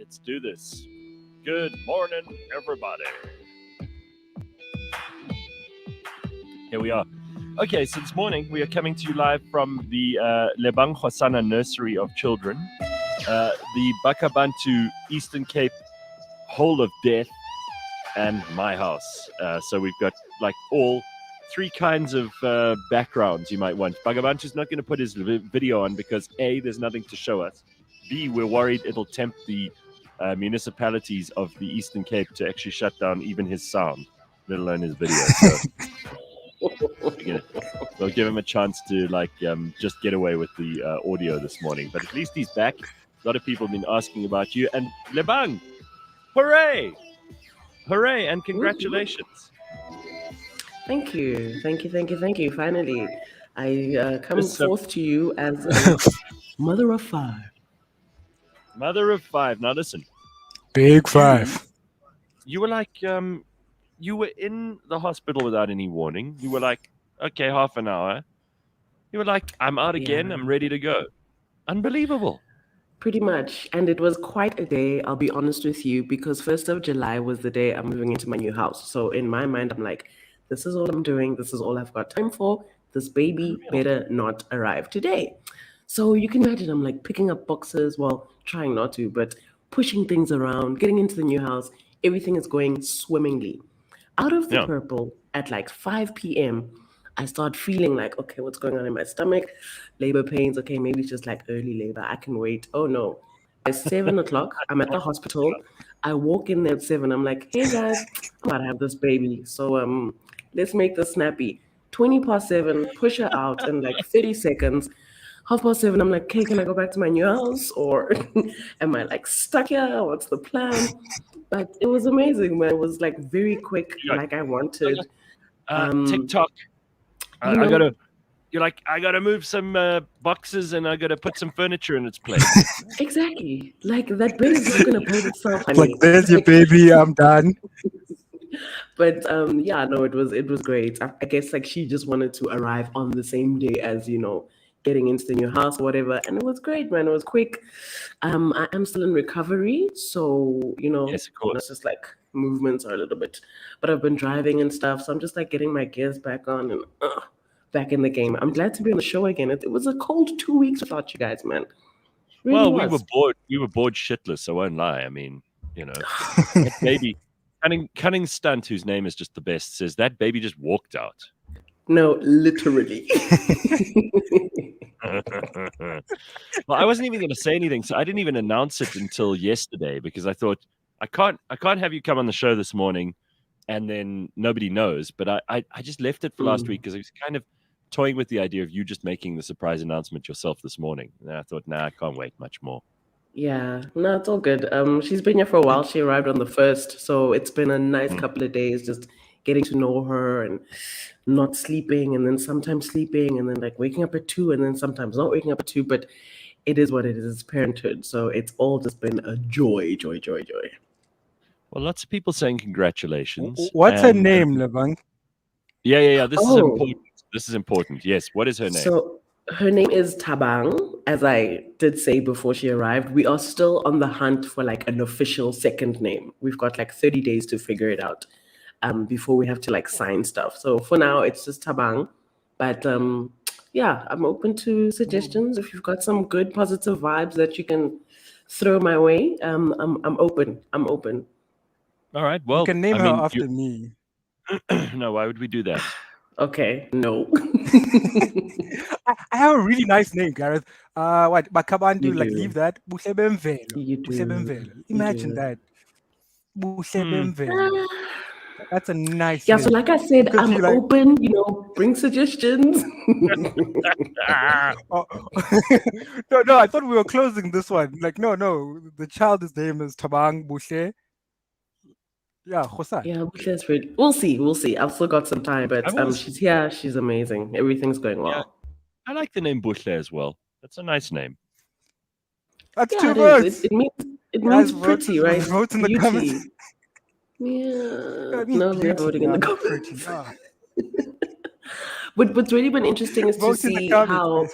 Let's do this. Good morning, everybody. Here we are. Okay, so this morning we are coming to you live from the Lebang Nursery of Children, the Bakh'abantu Eastern Cape Hole of Death, and my house. So we've got like all three kinds of backgrounds you might want. Bakh'abantu's not going to put his video on because A, there's nothing to show us. B, we're worried it'll tempt the municipalities of the Eastern Cape to actually shut down even his sound, let alone his video. So we'll give him a chance to just get away with the audio this morning. But at least he's back. A lot of people have been asking about you. And Lebang, hooray! Hooray and congratulations. Thank you. Finally, I come forth to you as a mother of five. Mother of five. Now listen. Big five. You were like, you were in the hospital without any warning. You were like, okay, half an hour. You were like, I'm out again. I'm ready to go. Unbelievable. Pretty much. And it was quite a day, I'll be honest with you, because 1st of July was the day I'm moving into my new house. So in my mind, I'm like, this is all I'm doing. This is all I've got time for. This baby better not arrive today. So you can imagine I'm like picking up boxes, well, trying not to, but pushing things around, getting into the new house. Everything is going swimmingly. Out of the purple, at like 5 p.m., I start feeling like, okay, what's going on in my stomach? Labor pains. Okay, maybe it's just like early labor. I can wait. Oh, no. By 7 o'clock, I'm at the hospital. I walk in there at 7. I'm like, hey, guys, I'm about to have this baby. So let's make this snappy. 20 past 7, push her out in like 30 seconds. 7:30, I'm like, okay, can I go back to my new house? Or am I like stuck here? What's the plan? But it was amazing, man. It was like very quick, like I wanted. TikTok. I gotta move some boxes and I gotta put some furniture in its place. Exactly. Like that bed is not gonna build itself. Honey. Like, there's your baby, I'm done. But it was great. I guess like she just wanted to arrive on the same day as, getting into the new house or whatever. And it was great, man. It was quick. I am still in recovery. So, yes, of course. it's just like movements are a little bit, but I've been driving and stuff. So I'm just like getting my gears back on and back in the game. I'm glad to be on the show again. It was a cold 2 weeks without you guys, man. Really we were bored. We were bored shitless. I won't lie. I mean, that baby, cunning stunt, whose name is just the best, says that baby just walked out. No, literally. Well, I wasn't even going to say anything, so I didn't even announce it until yesterday because I thought I can't have you come on the show this morning and then nobody knows. But I just left it for last week because I was kind of toying with the idea of you just making the surprise announcement yourself this morning. And I thought, I can't wait much more. Yeah, no, it's all good. She's been here for a while. She arrived on the 1st, so it's been a nice couple of days just getting to know her and not sleeping and then sometimes sleeping and then like waking up at 2 and then sometimes not waking up at 2, but it is what it is. It's parenthood. So it's all just been a joy. Well, lots of people saying congratulations. What's her name, Lebang? Yeah. This is important. Yes. What is her name? So her name is Thabang. As I did say before she arrived, we are still on the hunt for like an official second name. We've got like 30 days to figure it out. Before we have to like sign stuff. So for now, it's just Thabang. But I'm open to suggestions. If you've got some good positive vibes that you can throw my way, I'm open. All right. Well, you can name her after me. No, why would we do that? Okay, no. I have a really nice name, Gareth. What? Bakh'abantu, like leave that. You do. Imagine that. That's a nice name. So like I said, I'm open, bring suggestions. No, I thought we were closing this one. Like, no, the child's name is Thabang Bushe. Yeah, Khosa. Yeah, Bushe's pretty. We'll see. I've still got some time, but she's here. She's amazing. Everything's going well. Yeah. I like the name Bushe as well. That's a nice name. That's 2 words. It means pretty, right? Vote in the comments. Yeah, no, we're voting in the comments. But what's really been interesting is to see how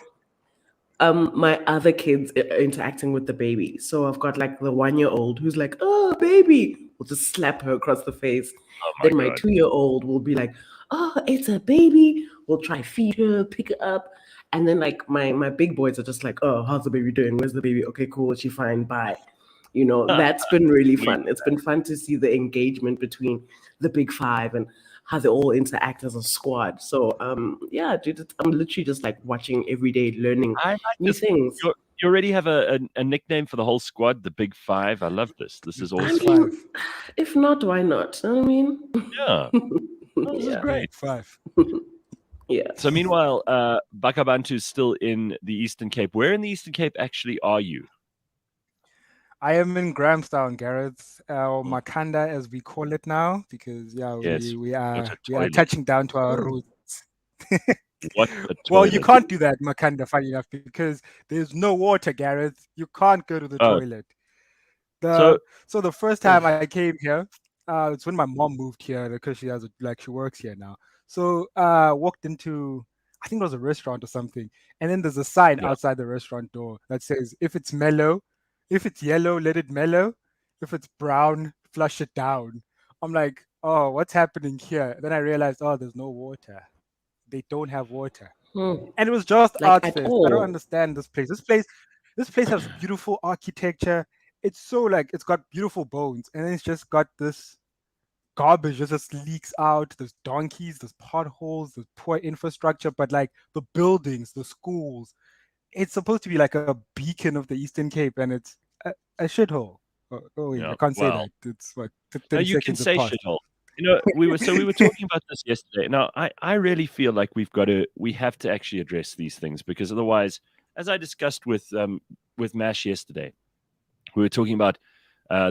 My other kids interacting with the baby. So I've got like the 1-year-old who's like, "Oh, baby," we'll just slap her across the face. Oh my Then my God. 2-year-old will be like, "Oh, it's a baby." We'll try feed her, pick her up, and then like my big boys are just like, "Oh, how's the baby doing? Where's the baby? Okay, cool. Is she fine? Bye." That's been really Sweet. fun. It's been fun to see the engagement between the big five and how they all interact as a squad. So yeah, dude, I'm literally just like watching every day, learning I like new this. things. You already have a nickname for the whole squad, the Big Five. I love this. This is I Big awesome. mean, Five. if not, why not? You know what I mean? Yeah. Oh, this is Yeah. great. Big Five. Yeah. So meanwhile, Bakh'abantu is still in the Eastern Cape. Where in the Eastern Cape actually are you? I am in Grahamstown, Gareth, or Mm. Makanda as we call it now, because yeah, Yes. we What a are toilet. touching down to our Oh. roots. What a Well, you toilet. can't do that, Makanda, funny enough, because there's no water, Gareth. You can't go to the Oh, toilet. so So the first time I came here, it's when my mom moved here because she works here now. So walked into, I think it was a restaurant or something, and then there's a sign yeah. outside the restaurant door that says, "If it's mellow, if it's yellow, let it mellow. If it's brown, flush it down." I'm like, oh, what's happening here? Then I realized, oh, there's no water. They don't have water. Hmm. And it was just Like Arts at Fest. I don't all. understand this place. This place has beautiful architecture. It's so like it's got beautiful bones, and then it's just got this garbage that just leaks out. There's donkeys, there's potholes, there's poor infrastructure, but like the buildings, the schools, it's supposed to be like a beacon of the Eastern Cape, and it's a shithole. Oh wait, Yeah. I can't say Well, that. It's what no, 30 you can seconds have say passed. shithole. We were talking about this yesterday. Now, I really feel like we have to actually address these things because otherwise, as I discussed with Mash yesterday, we were talking about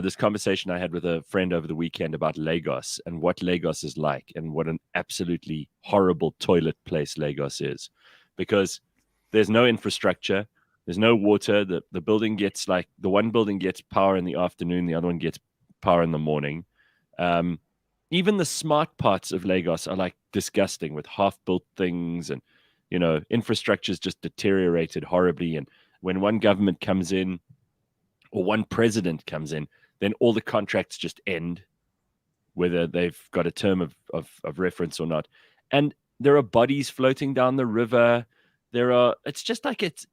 this conversation I had with a friend over the weekend about Lagos and what Lagos is like and what an absolutely horrible toilet place Lagos is, because there's no infrastructure, there's no water. The building gets like the one building gets power in the afternoon, the other one gets power in the morning. Um, Even the smart parts of Lagos are like disgusting with half-built things, and infrastructure's just deteriorated horribly. And when one government comes in or one president comes in, then all the contracts just end, whether they've got a term of reference or not. And there are bodies floating down the river. It's just like it's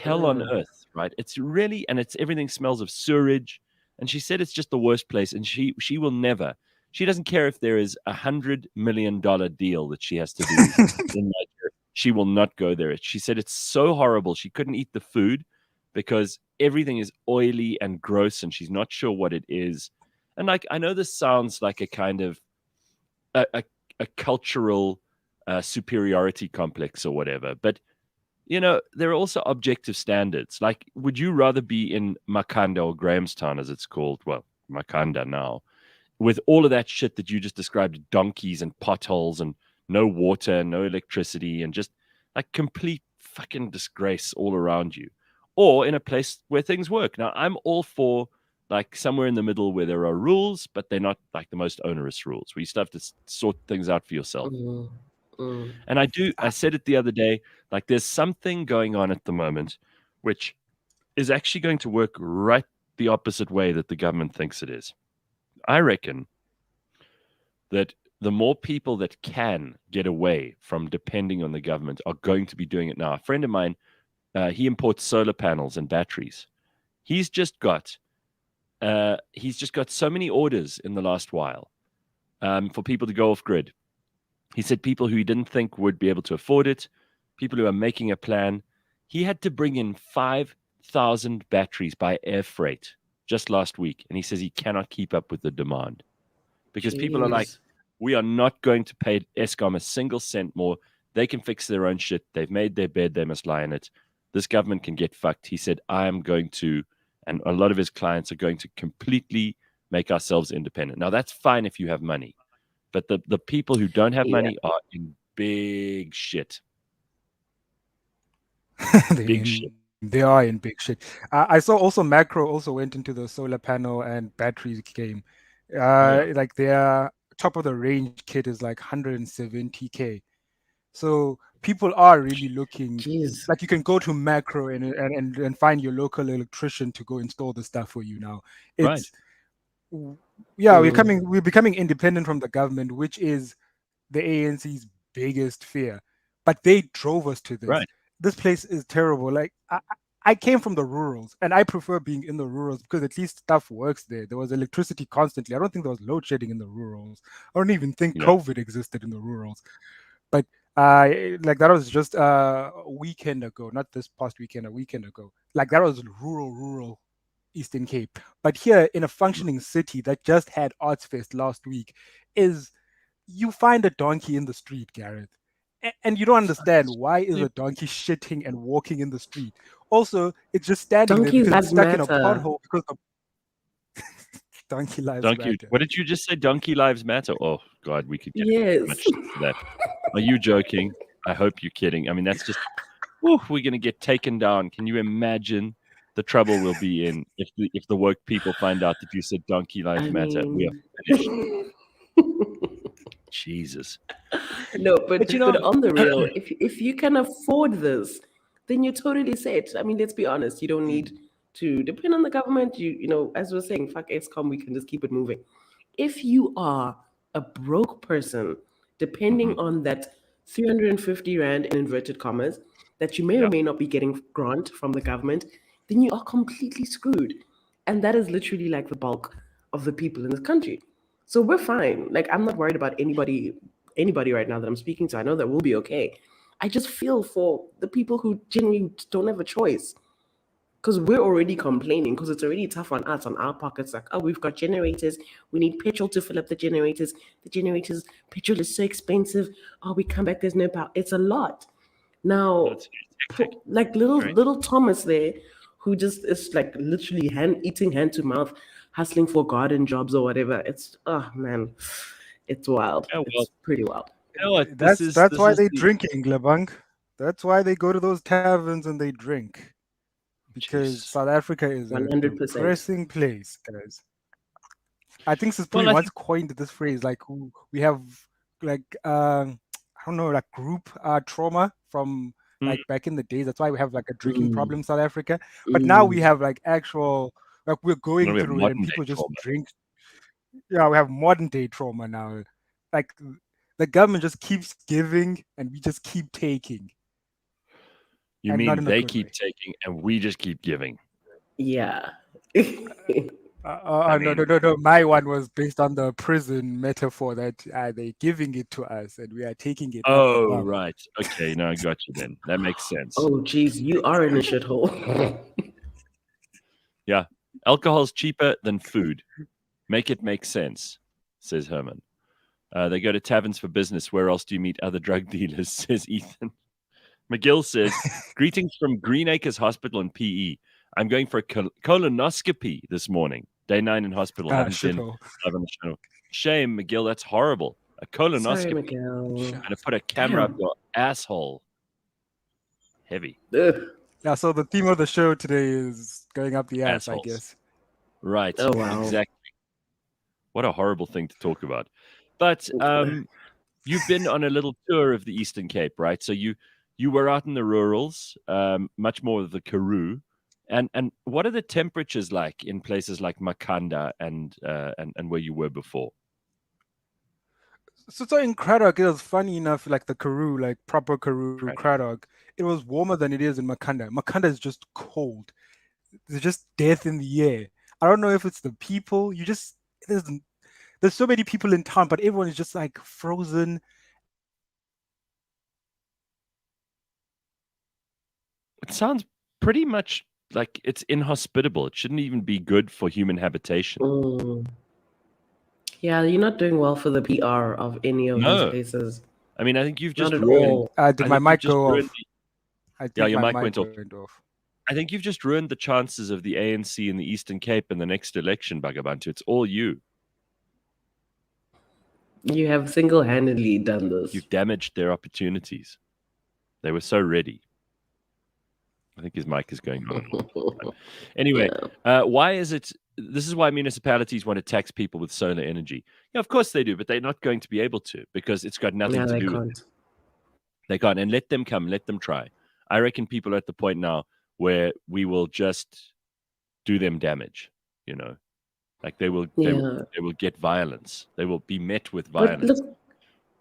hell on earth, right? It's really, and it's everything smells of sewage. And she said it's just the worst place. And she will never, she doesn't care if there is $100 million deal that she has to do in Nigeria. She will not go there. She said it's so horrible. She couldn't eat the food because everything is oily and gross and she's not sure what it is. And like, I know this sounds like a kind of a cultural superiority complex or whatever, but there are also objective standards. Like, would you rather be in Makanda or Grahamstown, as it's called? Well, Makanda now, with all of that shit that you just described, donkeys and potholes and no water, no electricity, and just like complete fucking disgrace all around you, or in a place where things work? Now, I'm all for like somewhere in the middle where there are rules, but they're not like the most onerous rules, where you still have to sort things out for yourself. Mm, mm. And I said it the other day, like there's something going on at the moment which is actually going to work right the opposite way that the government thinks it is. I reckon that the more people that can get away from depending on the government are going to be doing it now. A friend of mine, he imports solar panels and batteries. He's just got so many orders in the last while for people to go off grid. He said people who he didn't think would be able to afford it, people who are making a plan. He had to bring in 5,000 batteries by air freight just last week, and he says he cannot keep up with the demand because people are like, Jeez. we are not going to pay Eskom a single cent more. They can fix their own shit. They've made their bed. They must lie in it. This government can get fucked. He said, I am going to, and a lot of his clients are going to completely make ourselves independent. Now, that's fine if you have money, but the people who don't have Yeah. money are in big shit. Big shit. They are in big shit. I saw also Macro also went into the solar panel and batteries game. Oh, yeah. Like their top of the range kit is like 170K. So people are really looking. Jeez. Like you can go to Macro and find your local electrician to go install the stuff for you now. Right. It's yeah, Mm. we're becoming independent from the government, which is the ANC's biggest fear. But they drove us to this. Right. This place is terrible. Like I came from the rurals, and I prefer being in the rurals because at least stuff works there. There was electricity constantly. I don't think there was load shedding in the rurals. I don't even think Yeah. COVID existed in the rurals. But like that was just a weekend ago, not this past weekend, a weekend ago. Like that was rural Eastern Cape. But here in a functioning city that just had Arts Fest last week, is you find a donkey in the street, Gareth. And you don't understand why is a donkey shitting and walking in the street. Also, it's just standing there Donkeys because it's lives stuck in a matter. pothole because the donkey lives Donkey. matter. What did you just say? Donkey lives matter. Oh God, we could get Yes. much for that. Are you joking? I hope you're kidding. I mean, that's just. We're going to get taken down. Can you imagine the trouble we'll be in if the woke people find out that you said donkey lives I matter? We are mean, finished. Jesus. no, But you but know, on the real, if you can afford this, then you're totally set. I mean, let's be honest. You don't need to depend on the government. You know, as we're saying, fuck ESCOM, we can just keep it moving. If you are a broke person, depending Mhm. on that 350 rand in inverted commas that you may or Yeah. may not be getting grant from the government, then you are completely screwed. And that is literally like the bulk of the people in this country. So we're fine. Like I'm not worried about anybody right now that I'm speaking to. I know that we'll be okay. I just feel for the people who genuinely don't have a choice. Because we're already complaining, because it's already tough on us, on our pockets. Like, oh, we've got generators. We need petrol to fill up the generators. The generators, petrol is so expensive. Oh, we come back, there's no power. It's a lot. No, Now, it's hectic, like little right? little Thomas there, who just is like literally eating hand to mouth, hustling for garden jobs or whatever. It's oh man, it's wild. Yeah. Well, It's pretty wild. you know what? This that's is that's this why is they the drinking, Lebang. That's why they go to those taverns and they drink. Because Jesus. South Africa is a 100%. depressing place, guys. I think Well, Sisipuli I once think. coined this phrase like we have like I don't know, like group trauma from Mm, like back in the days. That's why we have like a drinking Mm, problem in South Africa. But now we mm. have like actual like we're no, going we have through it and modern day people just trauma. drink. Yeah, we have modern day trauma now. Like the government just keeps giving and we just keep taking, You and not mean in a they good keep way. taking and we just keep giving? Yeah. I No, no, mean, no, no. My one was based on the prison metaphor that they're giving it to us and we are taking it up the oh bum. right, okay, now I got you. Then that makes sense. Oh, geez, you are in a shithole. Yeah, alcohol's cheaper than food. Make it make sense, says Herman. They go to taverns for business. Where else do you meet other drug dealers? Says Ethan. McGill says, greetings from Green Acres Hospital in PE. I'm going for a colonoscopy this morning. Day 9 in hospital. Haven't been Shithole. live on the show. Shame, McGill. That's horrible. A Sorry, colonoscopy. Miguel. And to put a camera up Damn. your asshole. Heavy. Ugh. Yeah, so the theme of the show today is going up the ass, I Assholes. guess. Right. Oh, wow. Exactly. What a horrible thing to talk about. But you've been on a little tour of the Eastern Cape, right? So you were out in the rurals, much more of the Karoo. And what are the temperatures like in places like Makanda and where you were before? So in Craddock, it was funny enough, like the Karoo, like proper Karoo, Right. Craddock, it was warmer than it is in Makanda. Makanda is just cold. There's just death in the air. I don't know if it's the people. There's there's so many people in town, but everyone is just like frozen. It sounds pretty much like it's inhospitable. It shouldn't even be good for human habitation. Mm. Yeah, you're not doing well for the PR of any of these No. places. I mean, I think you've Not just at ruined. all. Did I my think you've mic just go ruined. off? I Yeah, think your my mic mic went off. went off. I think you've just ruined the chances of the ANC in the Eastern Cape in the next election, Bakh'abantu. It's all you. You have single handedly done this. You've damaged their opportunities. They were so ready. I think his mic is going on. Anyway, Yeah. why is it? This is why municipalities want to tax people with solar energy. Yeah, of course they do, but they're not going to be able to because it's got nothing Yeah, to they do with it. can't. They can't. And let them come, let them try. I reckon people are at the point now where we will just do them damage, you know. Like they will Yeah. get violence. They will be met with But violence. look,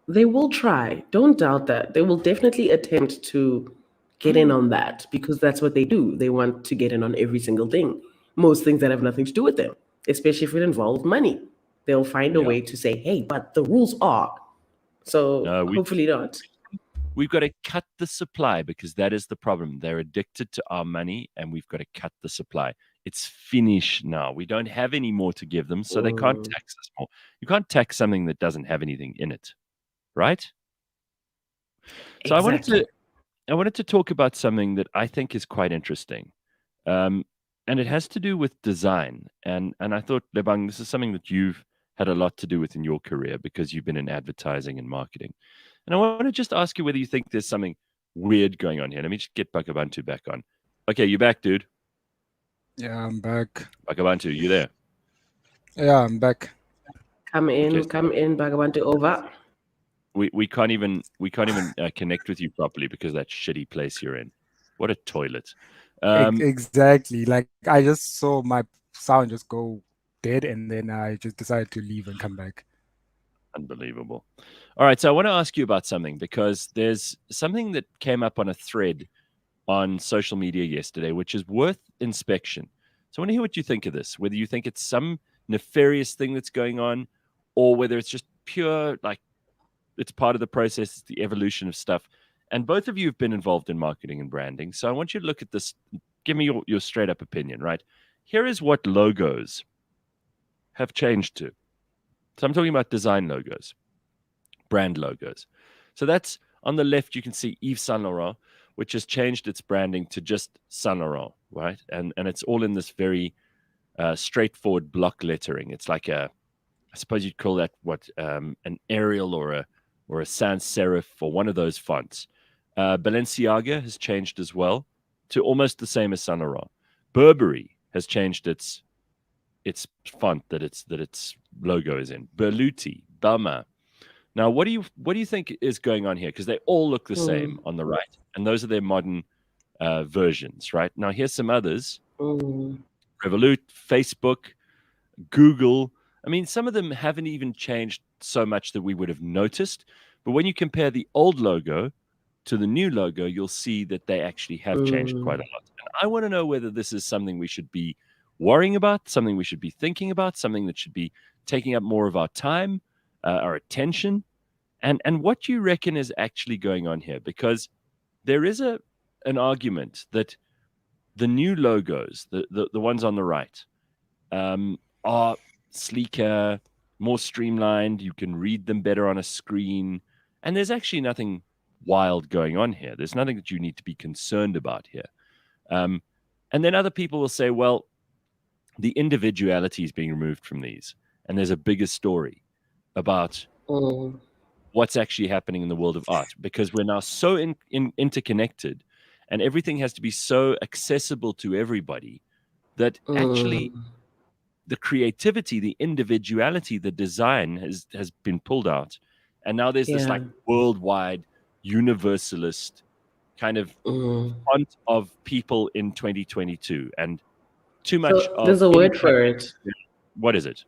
they will try. Don't doubt that. They will definitely attempt to get in on that because that's what they do. They want to get in on every single thing. Most things that have nothing to do with them, especially if it involves money. They'll find a Yeah. way to say, hey, but the rules are. So No, hopefully not. we've got to cut the supply because that is the problem. They're addicted to our money and we've got to cut the supply. It's finished now. We don't have any more to give them, so they can't tax us more. You can't tax something that doesn't have anything in it, right? So Exactly. I wanted to talk about something that I think is quite interesting. And it has to do with design. And I thought, Lebang, this is something that you've had a lot to do with in your career because you've been in advertising and marketing. And I want to just ask you whether you think there's something weird going on here. Let me just get Bakh'abantu back on. Okay, you back, dude. Yeah, I'm back. Bakh'abantu, you there? Yeah, I'm back. Come Okay, in, Bakh'abantu, over. we can't even connect with you properly because that shitty place you're in. What a toilet. Exactly. Like I just saw my sound just go dead, and then I just decided to leave and come back. Unbelievable. All right, so I want to ask you about something because there's something that came up on a thread on social media yesterday, which is worth inspection. So I want to hear what you think of this, whether you think it's some nefarious thing that's going on or whether it's just pure, like, it's part of the process, it's the evolution of stuff. And both of you have been involved in marketing and branding. So I want you to look at this. Give me your straight up opinion, right? Here is what logos have changed to. So I'm talking about design logos, brand logos. So that's on the left, you can see Yves Saint Laurent, which has changed its branding to just Saint Laurent, right? And it's all in this very straightforward block lettering. It's like I suppose you'd call that an Arial or a sans serif or one of those fonts. Balenciaga has changed as well to almost the same as Saint Laurent. Burberry has changed its font that its logo is in. Berluti, Balmain. Now, what do you think is going on here? Because they all look the same on the right, and those are their modern versions, right? Now, here's some others: Revolut, Facebook, Google. I mean, some of them haven't even changed so much that we would have noticed. But when you compare the old logo to the new logo, you'll see that they actually have changed quite a lot. And I want to know whether this is something we should be worrying about, something we should be thinking about, something that should be taking up more of our time, our attention, and what you reckon is actually going on here. Because there is an argument that the new logos, the ones on the right, are sleeker, more streamlined. You can read them better on a screen. And there's actually nothing wild going on here. There's nothing that you need to be concerned about here. And then other people will say, well, the individuality is being removed from these. And there's a bigger story about what's actually happening in the world of art because we're now so interconnected and everything has to be so accessible to everybody that actually the creativity, the individuality, the design has been pulled out. And now there's this like worldwide universalist kind of font of people in 2022 and too much So of there's a any word kind for it. what is it?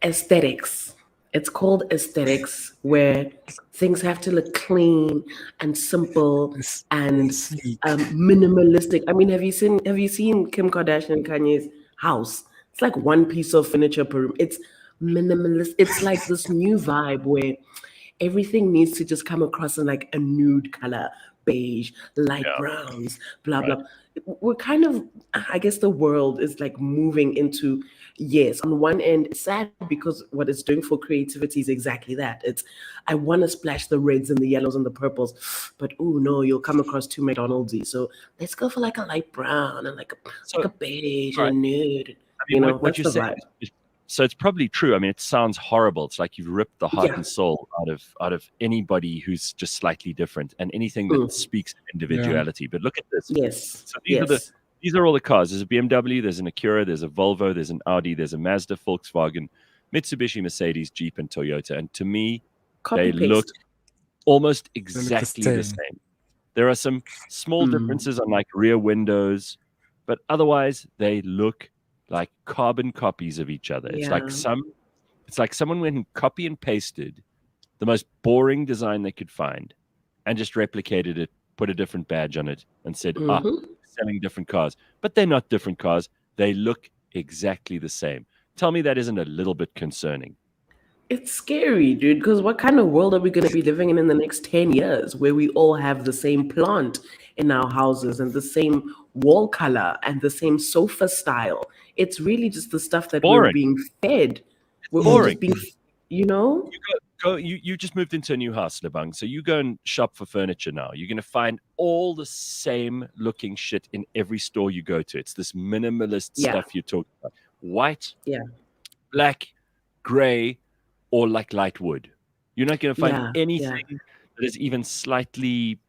Aesthetics. It's called aesthetics, where things have to look clean and simple and Sleek. minimalistic. I mean, have you seen Kim Kardashian and Kanye's house? It's like one piece of furniture per room. It's minimalist. It's like this new vibe where everything needs to just come across in like a nude color, beige, light browns, blah Right. blah. We're kind of, I guess the world is like moving into, yes, on one end it's sad because what it's doing for creativity is exactly that. It's, I want to splash the reds and the yellows and the purples, but oh no, you'll come across too McDonald'sy, so let's go for like a light brown and like a beige and a nude. I mean, what That's you're the saying vibe. so it's probably true. I mean, it sounds horrible. It's like you've ripped the heart Yeah. and soul out of anybody who's just slightly different and anything that speaks of individuality. But look at this. Yes. So Yes. these are all the cars. There's a BMW, there's an Acura, there's a Volvo, there's an Audi, there's a Mazda, Volkswagen, Mitsubishi, Mercedes, Jeep, and Toyota. And to me, Copy they look paste. almost They look the exactly the same. same. There are some small Mm. differences on like rear windows, but otherwise they look like carbon copies of each other. It's like someone went and copy and pasted the most boring design they could find and just replicated it, put a different badge on it, and said, Mhm. selling different cars. But they're not different cars. They look exactly the same. Tell me that isn't a little bit concerning. It's scary, dude, because what kind of world are we going to be living in the next 10 years where we all have the same plant in our houses and the same wall color and the same sofa style? It's really just the stuff that we're Boring. being fed. We're all Boring. just being, you know? You just moved into a new house, Lebang. So you go and shop for furniture now. You're going to find all the same looking shit in every store you go to. It's this minimalist Yeah. stuff you're talking about. White, Yeah. black, gray, or like light wood. You're not going to find Yeah. anything Yeah. that is even slightly,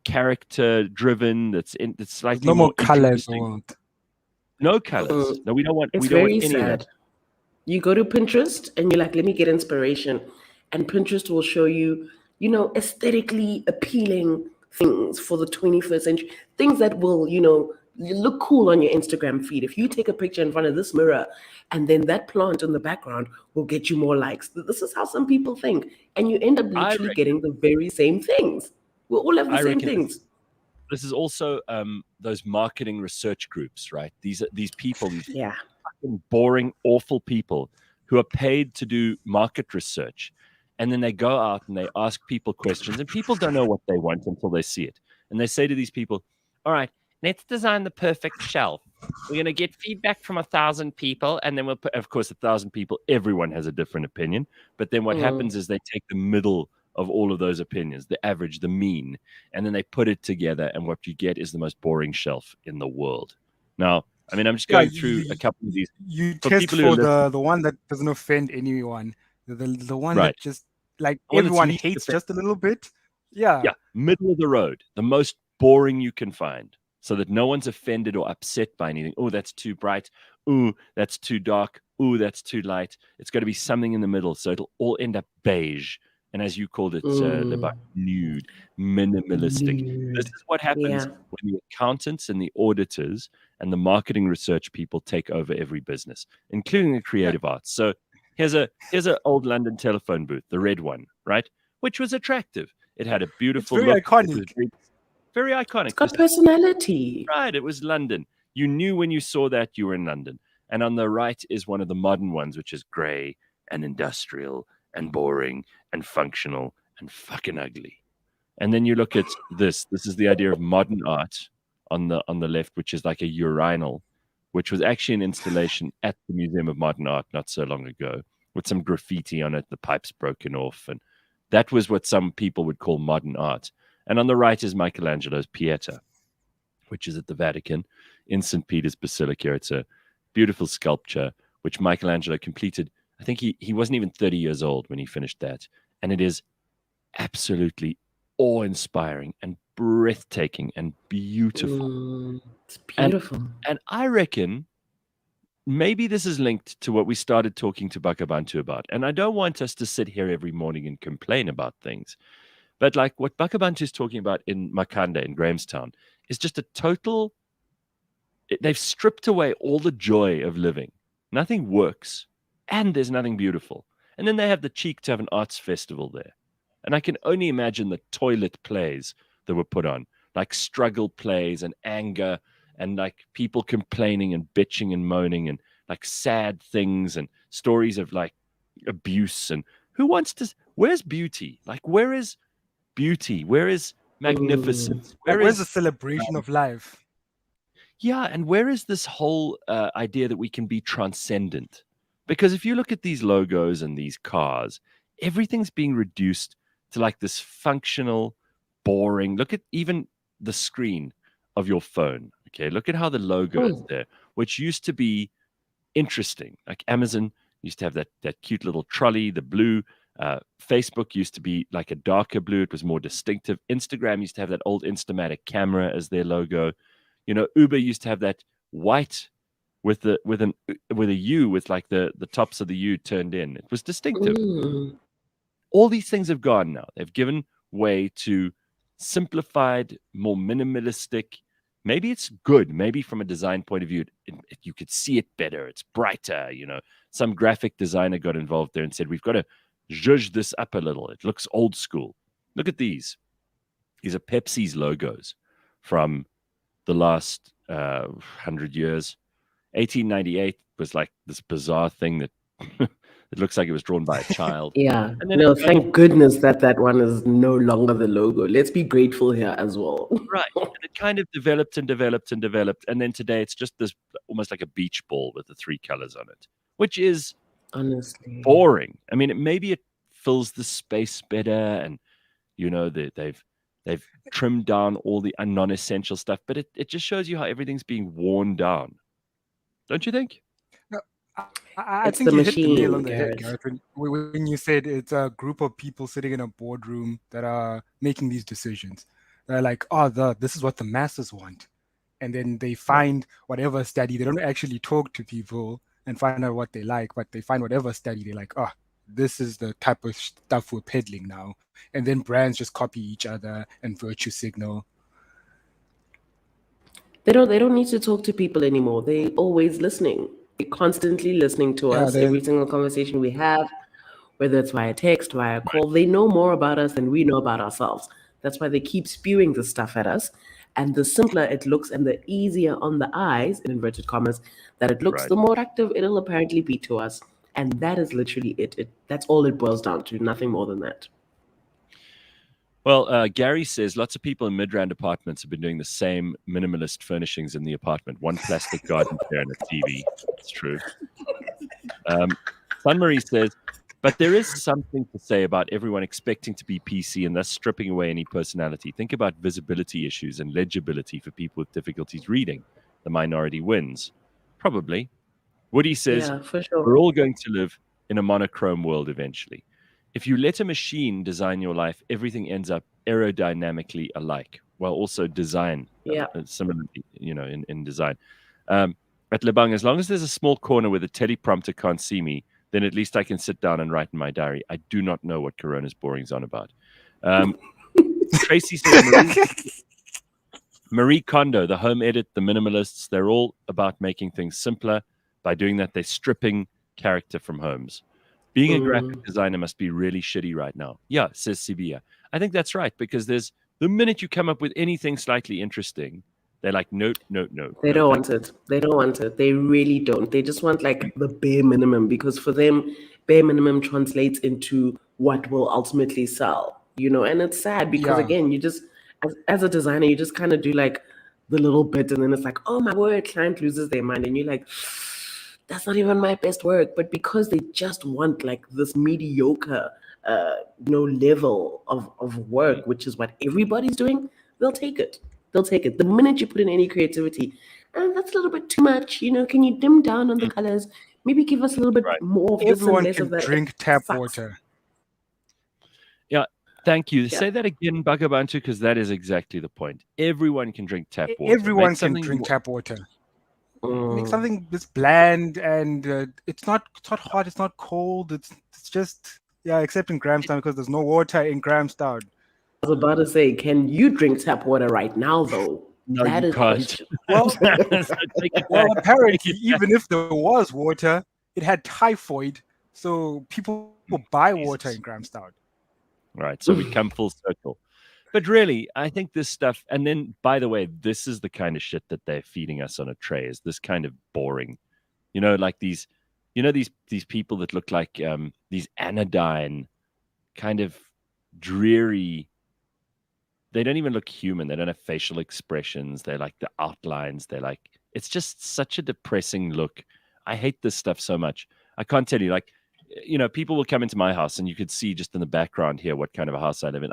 character driven. That's There's slightly no more more color in the interesting. world. No colors. No, we don't want. It's We don't want very any of that. sad. You go to Pinterest and you're like, let me get inspiration. And Pinterest will show you, aesthetically appealing things for the 21st century, things that will, look cool on your Instagram feed. If you take a picture in front of this mirror and then that plant in the background will get you more likes. This is how some people think. And you end up I literally reckon. getting the very same things. We all have the I same reckon things. this is also those marketing research groups, right? These people, these Yeah. fucking boring, awful people who are paid to do market research, and then they go out and they ask people questions, and people don't know what they want until they see it, and they say to these people, "All right, let's design the perfect shelf. We're going to get feedback from 1,000 people, and then we'll put, of course, 1,000 people. Everyone has a different opinion, but then what happens is they take the middle of all of those opinions, the average, the mean, and then they put it together, and what you get is the most boring shelf in the world. Now, I mean, I'm just Yeah, going through a couple of these you for test people who are for listening, the one that doesn't offend anyone, the one right? that just like The one that's everyone least hates offensive. just a little bit. Yeah, Yeah, middle of the road, the most boring you can find, so that no one's offended or upset by anything. Oh, that's too bright. Ooh, that's too dark. Ooh, that's too light. It's got to be something in the middle, so it'll all end up beige. And as you called it, Lebang, nude, minimalistic. This is what happens Yeah. when the accountants and the auditors and the marketing research people take over every business, including the creative arts. So here's a old London telephone booth, the red one, right? Which was attractive. It had a it's beautiful very look. It was iconic. very, very iconic. It's got This is personality. right. It was London. You knew when you saw that you were in London. And on the right is one of the modern ones, which is grey and industrial and boring and functional and fucking ugly. And then you look at this. This is the idea of modern art on the left, which is like a urinal, which was actually an installation at the Museum of Modern Art not so long ago, with some graffiti on it, the pipes broken off, and that was what some people would call modern art. And on the right is Michelangelo's Pieta, which is at the Vatican in St. Peter's Basilica. It's a beautiful sculpture which Michelangelo completed. I think he wasn't even 30 years old when he finished that. And it is absolutely awe-inspiring and breathtaking and beautiful. It's beautiful. And I reckon maybe this is linked to what we started talking to Bakh'abantu about. And I don't want us to sit here every morning and complain about things. But like what Bakh'abantu is talking about in Makanda, in Grahamstown, is just a total... They've stripped away all the joy of living. Nothing works, and there's nothing beautiful. And then they have the cheek to have an arts festival there. And I can only imagine the toilet plays that were put on, like struggle plays and anger and like people complaining and bitching and moaning and like sad things and stories of like abuse. And who wants to... Where's beauty? Like, where is beauty? Where is magnificence? Like, Where where's the is... celebration of life? Yeah, and where is this whole idea that we can be transcendent? Because if you look at these logos and these cars, everything's being reduced to like this functional, boring... Look at even the screen of your phone. Okay, look at how the logo is there, which used to be interesting. Like Amazon used to have that cute little trolley, the blue. Facebook used to be like a darker blue. It was more distinctive. Instagram used to have that old Instamatic camera as their logo. You know, Uber used to have that white with a U with like the tops of the U turned in. It was distinctive. All these things have gone now. They've given way to simplified, more minimalistic. Maybe it's good. Maybe from a design point of view, you could see it better. It's brighter. Some graphic designer got involved there and said, we've got to zhuzh this up a little. It looks old school. Look at these. These are Pepsi's logos from the last 100 years. 1898 was like this bizarre thing that it looks like it was drawn by a child. Yeah. And then No, thank goodness that one is no longer the logo. Let's be grateful here as well. Right. And it kind of developed and developed and developed. And then today it's just this almost like a beach ball with the 3 colors on it, which is Honestly. boring. I mean, maybe it fills the space better, and they've trimmed down all the non-essential stuff, but it just shows you how everything's being worn down. Don't you think? No, I It's think the you hit the nail machine, on the head, Gareth. Gareth, when you said it's a group of people sitting in a boardroom that are making these decisions. They're like, oh, this is what the masses want. And then they find whatever study. They don't actually talk to people and find out what they like, but they find whatever study. They're like, oh, this is the type of stuff we're peddling now. And then brands just copy each other and virtue signal. They don't need to talk to people anymore. They're always listening. They're constantly listening to us. they- Every single conversation we have, whether it's via text, via call, they know more about us than we know about ourselves. That's why they keep spewing this stuff at us. And the simpler it looks and the easier on the eyes, in inverted commas, that it looks, Right. the more attractive it'll apparently be to us. And that is literally it. That's all it boils down to, nothing more than that. Well, Gary says lots of people in mid-round apartments have been doing the same minimalist furnishings in the apartment. One plastic garden chair and a TV. It's true. Sunmarie says, but there is something to say about everyone expecting to be PC and thus stripping away any personality. Think about visibility issues and legibility for people with difficulties reading. The minority wins. Probably. Woody says, Yeah, for sure. we're all going to live in a monochrome world eventually. If you let a machine design your life, everything ends up aerodynamically alike, while also design similarly, in design. At Lebang, as long as there's a small corner where the teleprompter can't see me, then at least I can sit down and write in my diary. I do not know what Corona's boring's on about. Tracy says, Marie Kondo, the home edit, the minimalists, they're all about making things simpler. By doing that, they're stripping character from homes. Being a graphic designer must be really shitty right now. Yeah, says Sibia. I think that's right, because the minute you come up with anything slightly interesting, they're like, no. They don't want it. They don't want it. They really don't. They just want like the bare minimum, because for them, bare minimum translates into what will ultimately sell, and it's sad because again, you just, as a designer, you just kind of do like the little bit and then it's like, oh my word, client loses their mind. And you're like, that's not even my best work. But because they just want like this mediocre, level of work, which is what everybody's doing, they'll take it. They'll take it. The minute you put in any creativity, and that's a little bit too much, can you dim down on the colors? Maybe give us a little bit more of this Everyone and less can of that. drink tap water. Yeah, thank you. Say that again, Bakh'abantu, because that is exactly the point. Everyone can drink tap water. Everyone can drink tap water. Make something that's bland and it's not hot, it's not cold. It's just except in Grahamstown, because there's no water in Grahamstown. I was about to say, can you drink tap water right now, though? No, that you is can't. Well, apparently, even if there was water, it had typhoid, so people will buy water in Grahamstown. Right, so we come full circle. But really, I think this stuff, and then, by the way, this is the kind of shit that they're feeding us on a tray, is this kind of boring, like these, these people that look like these anodyne, kind of dreary. They don't even look human. They don't have facial expressions. They're like the outlines. They're like, it's just such a depressing look. I hate this stuff so much. I can't tell you, people will come into my house and you could see just in the background here what kind of a house I live in.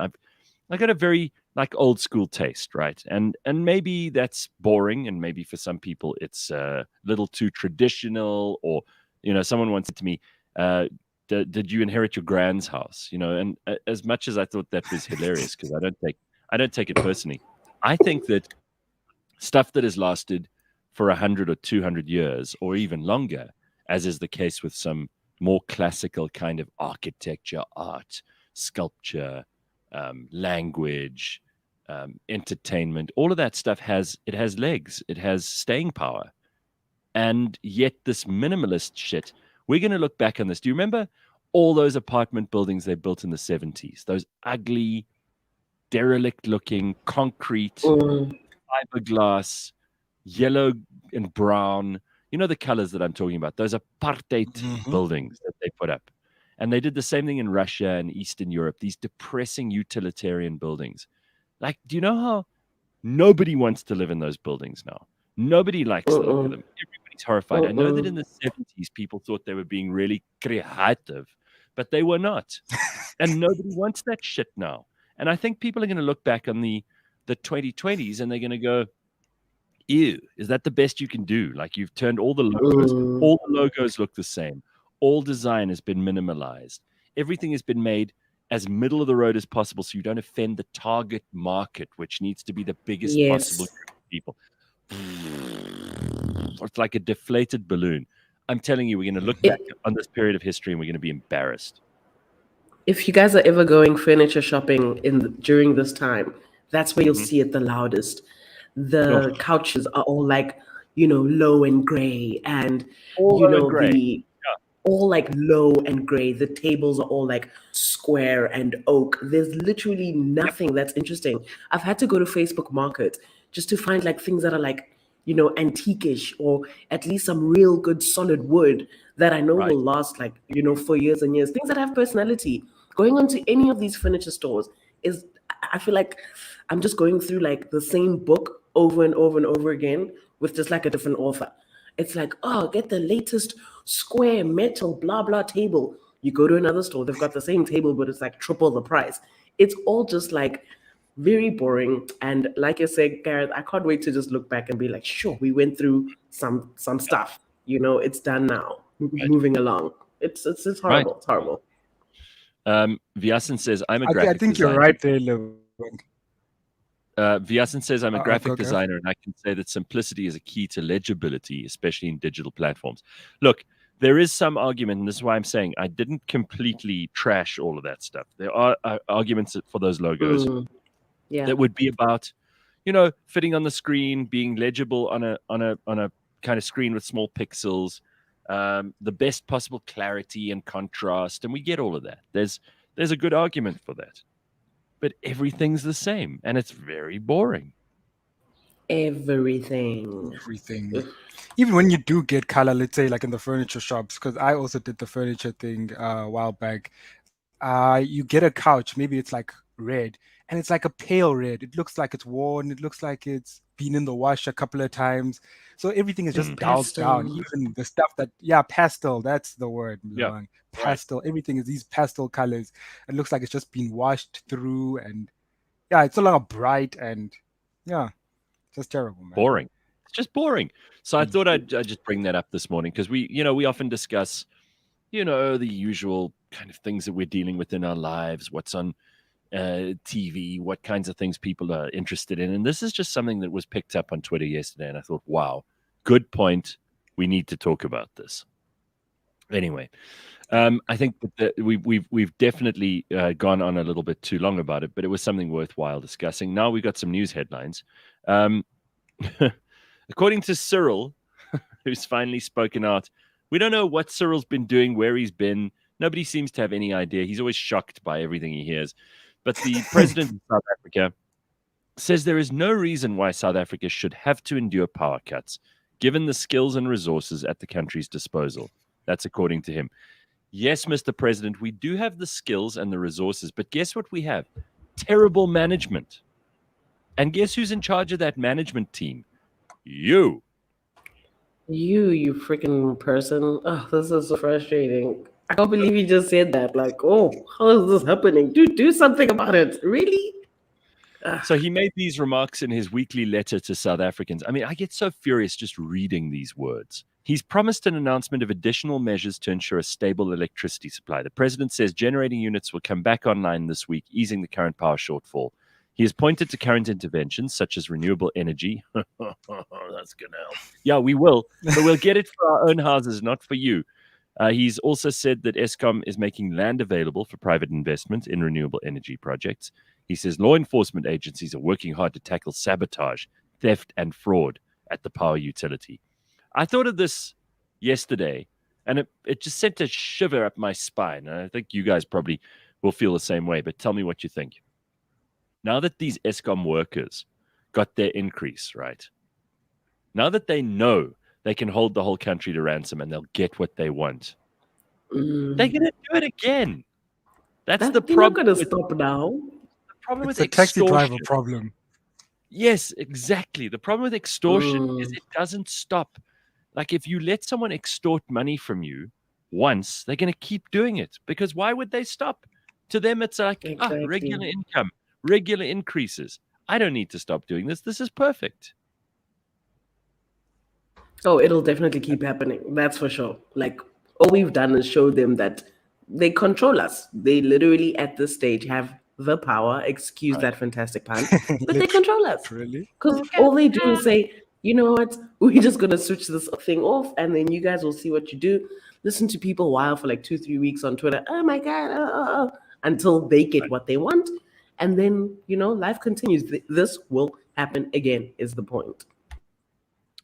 I got a very old school taste, right? And maybe that's boring, and maybe for some people it's a little too traditional, or someone once said to me, did you inherit your grand's house? And as much as I thought that was hilarious, because I don't take it personally. I think that stuff that has lasted for 100 or 200 years or even longer, as is the case with some more classical kind of architecture, art, sculpture, language, entertainment. All of that stuff has legs. It has staying power. And yet this minimalist shit, we're going to look back on this. Do you remember all those apartment buildings they built in the 70s? Those ugly, derelict-looking, concrete, fiberglass, yellow and brown. You know the colors that I'm talking about? Those apartheid buildings that they put up. And they did the same thing in Russia and Eastern Europe, these depressing utilitarian buildings. Like, do you know how nobody wants to live in those buildings now? Nobody likes the look of them. Everybody's horrified. I know that in the 70s, people thought they were being really creative, but they were not. And nobody wants that shit now. And I think people are going to look back on the 2020s and they're going to go, ew, is that the best you can do? Like, you've turned all the logos look the same. All design has been minimalized. Everything has been made as middle of the road as possible so you don't offend the target market, which needs to be the biggest possible group of people. It's like a deflated balloon. I'm telling you, we're going to look back on this period of history and we're going to be embarrassed. If you guys are ever going furniture shopping during this time, that's where you'll see it the loudest. The couches are all like, low and gray, and all like low and gray. The tables are all like square and oak. There's literally nothing that's interesting. I've had to go to Facebook Market just to find like things that are like, antique-ish, or at least some real good solid wood that I know will last like, for years and years. Things that have personality. Going onto any of these furniture stores I feel like I'm just going through like the same book over and over and over again with just like a different author. It's like, oh, get the latest square metal blah blah table. You go to another store, they've got the same table, but it's like triple the price. It's all just like very boring. And like I said, Gareth, I can't wait to just look back and be like, sure, we went through some stuff. It's done now. Moving along. It's horrible. Right. It's horrible. Vyasan says, I'm a graphic I think designer. you're right there, Lebang. Vyasan says, I'm a graphic go, designer, and I can say that simplicity is a key to legibility, especially in digital platforms. Look, there is some argument, and this is why I'm saying I didn't completely trash all of that stuff. There are arguments for those logos that would be about, fitting on the screen, being legible on a kind of screen with small pixels, the best possible clarity and contrast, and we get all of that. There's a good argument for that. But everything's the same, and it's very boring. Everything. Even when you do get color, let's say like in the furniture shops, because I also did the furniture thing a while back. You get a couch, maybe it's like red, and it's like a pale red. It looks like it's worn. It looks like it's been in the wash a couple of times. So everything is just dulled down. Even the stuff pastel, that's the word. Yeah. Pastel. Everything is these pastel colors. It looks like it's just been washed through, and it's no longer bright, and just terrible, man. Boring. It's just boring. So I thought I'd just bring that up this morning because we often discuss, the usual kind of things that we're dealing with in our lives, what's on TV, what kinds of things people are interested in. And this is just something that was picked up on Twitter yesterday. And I thought, wow, good point. We need to talk about this. Anyway, I think that we've definitely gone on a little bit too long about it, but it was something worthwhile discussing. Now we've got some news headlines. According to Cyril, who's finally spoken out, we don't know what Cyril's been doing, where he's been. Nobody seems to have any idea. He's always shocked by everything he hears. But the president of South Africa says there is no reason why South Africa should have to endure power cuts, given the skills and resources at the country's disposal. That's according to him. Yes, Mr. President, we do have the skills and the resources, but guess what we have? Terrible management. And guess who's in charge of that management team? You freaking person. Oh, this is so frustrating. I can't believe you just said that. Like, oh, how is this happening? Do something about it. Really? So he made these remarks in his weekly letter to South Africans. I mean, I get so furious just reading these words. He's promised an announcement of additional measures to ensure a stable electricity supply. The president says generating units will come back online this week, easing the current power shortfall. He has pointed to current interventions such as renewable energy. That's going to help. Yeah, we will, but we'll get it for our own houses, not for you. He's also said that Eskom is making land available for private investment in renewable energy projects. He says law enforcement agencies are working hard to tackle sabotage, theft, and fraud at the power utility. I thought of this yesterday, and it just sent a shiver up my spine. And I think you guys probably will feel the same way, but tell me what you think. Now that these Eskom workers got their increase, right? Now that they know they can hold the whole country to ransom and they'll get what they want, they're going to do it again. That's the They're not problem. going to stop now. The problem It's with a taxi extortion. driver problem. Yes, exactly. The problem with extortion is it doesn't stop. Like if you let someone extort money from you once, they're going to keep doing it because why would they stop? To them, it's like regular income, regular increases. I don't need to stop doing this. This is perfect. Oh, it'll definitely keep happening. That's for sure. Like all we've done is show them that they control us. They literally at this stage have the power, excuse that fantastic pun, but they control us. Really? Because all they do is say, you know what, we're just going to switch this thing off and then you guys will see what you do. Listen to people while for like 2-3 weeks on Twitter. Oh my God, until they get what they want. And then, life continues. This will happen again is the point.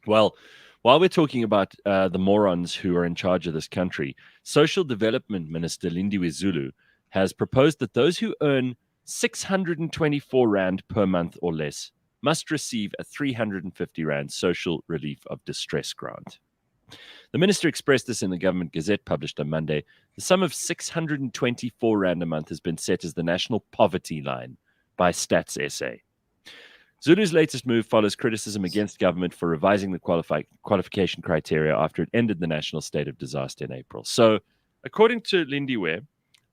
Well, while we're talking about the morons who are in charge of this country, Social Development Minister Lindiwe Zulu has proposed that those who earn 624 Rand per month or less must receive a 350 Rand social relief of distress grant. The minister expressed this in the Government Gazette published on Monday. The sum of 624 Rand a month has been set as the national poverty line by Stats SA. Zulu's latest move follows criticism against government for revising the qualification criteria after it ended the national state of disaster in April. So, according to Lindiwe,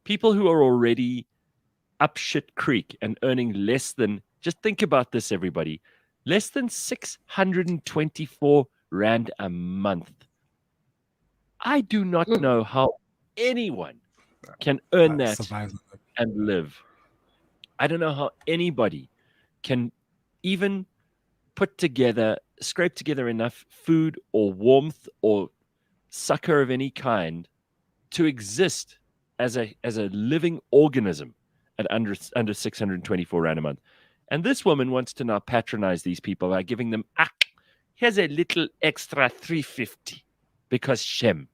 people who are already up shit creek and earning less than, just think about this, everybody, less than 624 Rand a month. I do not know how anyone can earn that and live. I don't know how anybody can even scrape together enough food or warmth or succor of any kind to exist as a living organism at under 624 Rand a month. And this woman wants to now patronize these people by giving them, here's a little extra 350 because Shem.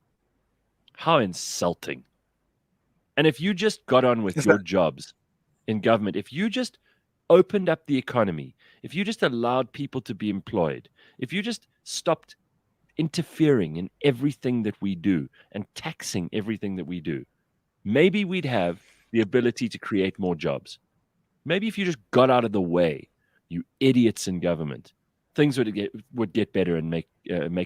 How insulting. And if you just got on with your jobs in government, if you just opened up the economy, if you just allowed people to be employed, if you just stopped interfering in everything that we do and taxing everything that we do, maybe we'd have the ability to create more jobs. Maybe if you just got out of the way, you idiots in government, things would get better and make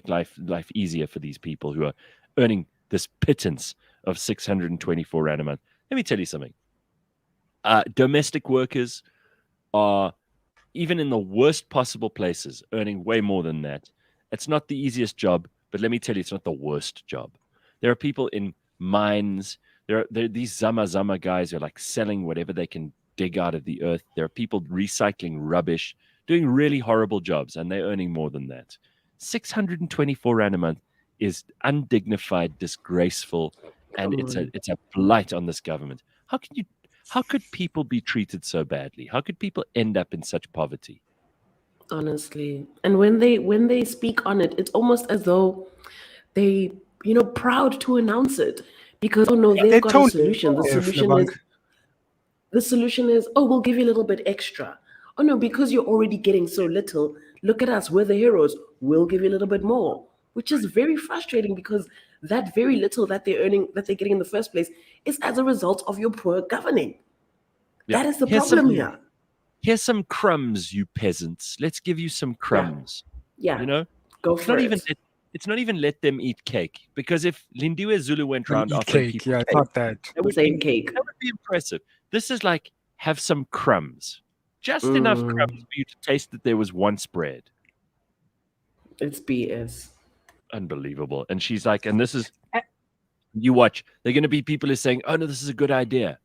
life easier for these people who are earning this pittance of 624 Rand a month. Let me tell you something. Domestic workers are, even in the worst possible places, earning way more than that. It's not the easiest job, but let me tell you, it's not the worst job. There are people in mines. There are these Zama guys who are like selling whatever they can dig out of the earth. There are people recycling rubbish, doing really horrible jobs, and they're earning more than that. 624 Rand a month is undignified, disgraceful, and it's a blight on this government. How could people be treated so badly? How could people end up in such poverty? Honestly. And when they speak on it, it's almost as though they, proud to announce it. Because they've got a solution. The solution is, we'll give you a little bit extra. Oh no, because you're already getting so little, look at us, we're the heroes. We'll give you a little bit more. Which is very frustrating because that very little that they're earning, that they're getting in the first place, is as a result of your poor governing. Yeah. That is the problem here. Here's some crumbs, you peasants. Let's give you some crumbs. Yeah. Go for it. It's not even let them eat cake, because if Lindiwe Zulu went around offering people cake, not that. That would be impressive. This is like, have some crumbs. Just enough crumbs for you to taste that there was once bread. It's BS. Unbelievable. And she's like, and this is, you watch, they're going to be people who are saying, oh no, this is a good idea.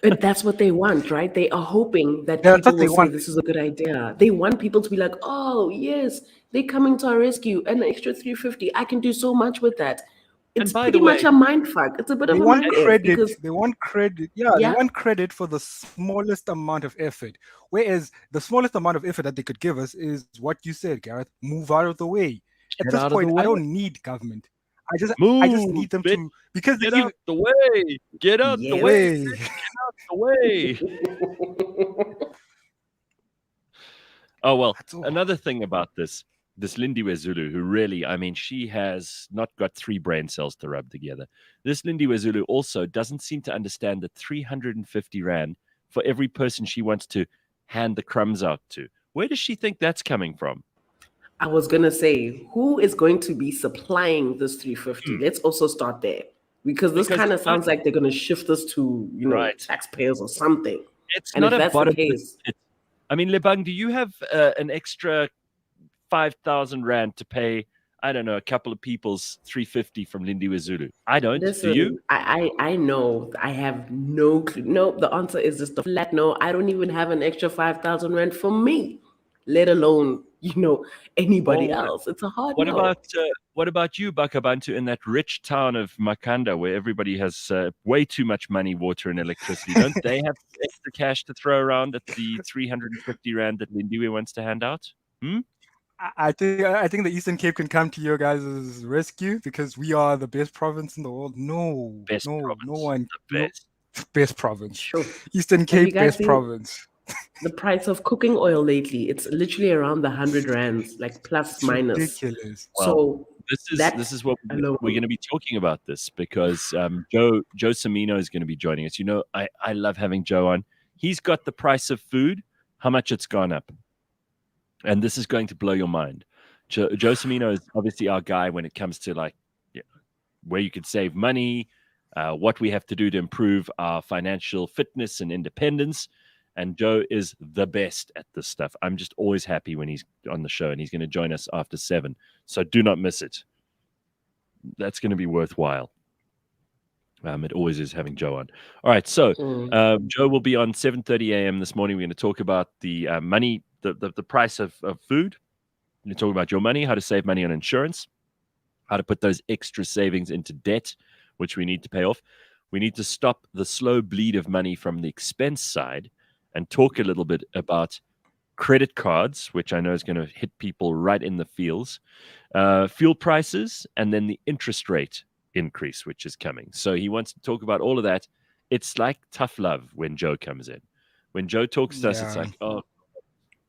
But that's what they want, right? They are hoping that That's people what will they say want. this is a good idea. They want people to be like, "Oh, yes, they're coming to our rescue. An extra 350. I can do so much with that." And It's by the pretty much way, a mind fuck. It's a bit They of a want mind F credit. because They want credit. Yeah, they yeah, want credit for the smallest amount of effort. Whereas the smallest amount of effort that they could give us is what you said, Gareth. Move out of the way. At get this out of the point, I way. don't need government. I just Move, need them bitch. to because Get even out the way. Get out the way. yes. way. The way. Oh well, That's all. another thing about this Lindiwe Zulu, who really, I mean, she has not got 3 brain cells to rub together. This Lindiwe Zulu also doesn't seem to understand that 350 rand for every person she wants to hand the crumbs out to. Where does she think that's coming from? I was gonna say, who is going to be supplying this 350? Hmm. Let's also start there. Because this Because kind of it's not sounds like they're gonna shift this to, right. taxpayers or something. It's And not if a that's the bottom. case, I mean, Lebang, do you have an extra 5,000 rand to pay? I don't know, a couple of people's 350 from Lindiwe Zulu. I don't. Do you? listen, I know I have no clue. No, the answer is just a flat no. I don't even have an extra 5,000 rand for me, let alone, Well, anybody else. It's a hard what no. about what about you, Bakh'abantu, in that rich town of Makanda, where everybody has way too much money, water, and electricity? Don't they have extra cash to throw around at the 350 rand that Lindiwe wants to hand out? Hmm? I think the Eastern Cape can come to your guys' rescue because we are the best province in the world. No, Best no, no province, one, the no best. best province. Sure. Eastern Have you Cape, guys best seen province. the price of cooking oil lately? It's literally around the 100 rands, like plus It's minus. ridiculous. Well, So this that is what we're alone, going to be talking about this because Joe Cimino is going to be joining us. You know, I love having Joe on. He's got the price of food, how much it's gone up, and this is going to blow your mind. Joe Cimino is obviously our guy when it comes to like yeah, where you could save money, what we have to do to improve our financial fitness and independence. And Joe is the best at this stuff. I'm just always happy when he's on the show, and he's going to join us after 7. So do not miss it. That's going to be worthwhile. It always is having Joe on. All right, so mm, Joe will be on 7:30 a.m. this morning. We're going to talk about the money, the price of food. We're going to talk about your money, how to save money on insurance, how to put those extra savings into debt, which we need to pay off. We need to stop the slow bleed of money from the expense side and talk a little bit about credit cards, which I know is going to hit people right in the feels, fuel prices, and then the interest rate increase, which is coming. So he wants to talk about all of that. It's like tough love when Joe comes in. When Joe talks to us, it's Yeah. like, oh,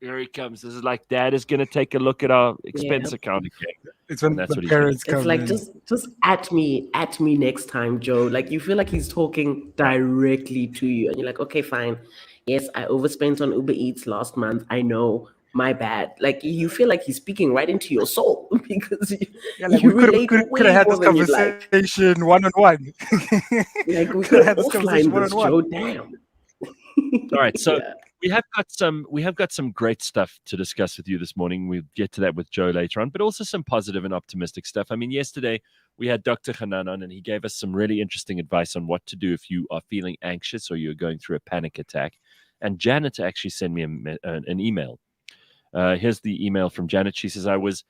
here he comes. This is like dad is going to take a look at our yeah. expense account again. It's when And that's the what he's going to parents It's come like in. just at me next time, Joe. Like you feel like he's talking Right. directly to you, and you're like, okay, fine. Yes, I overspent on Uber Eats last month. I know, my bad. Like you feel like he's speaking right into your soul because Yeah, like you we could have relate could have way had more this than you'd like. conversation one on one. Like we Could could have have had this conversation offline one this, on one. Joe. Damn. All right, so Yeah. we have got some great stuff to discuss with you this morning. We'll get to that with Joe later on, but also some positive and optimistic stuff. I mean, yesterday we had Dr. Hanan on, and he gave us some really interesting advice on what to do if you are feeling anxious or you're going through a panic attack. And Janet actually sent me an email. Here's the email from Janet. She says, I was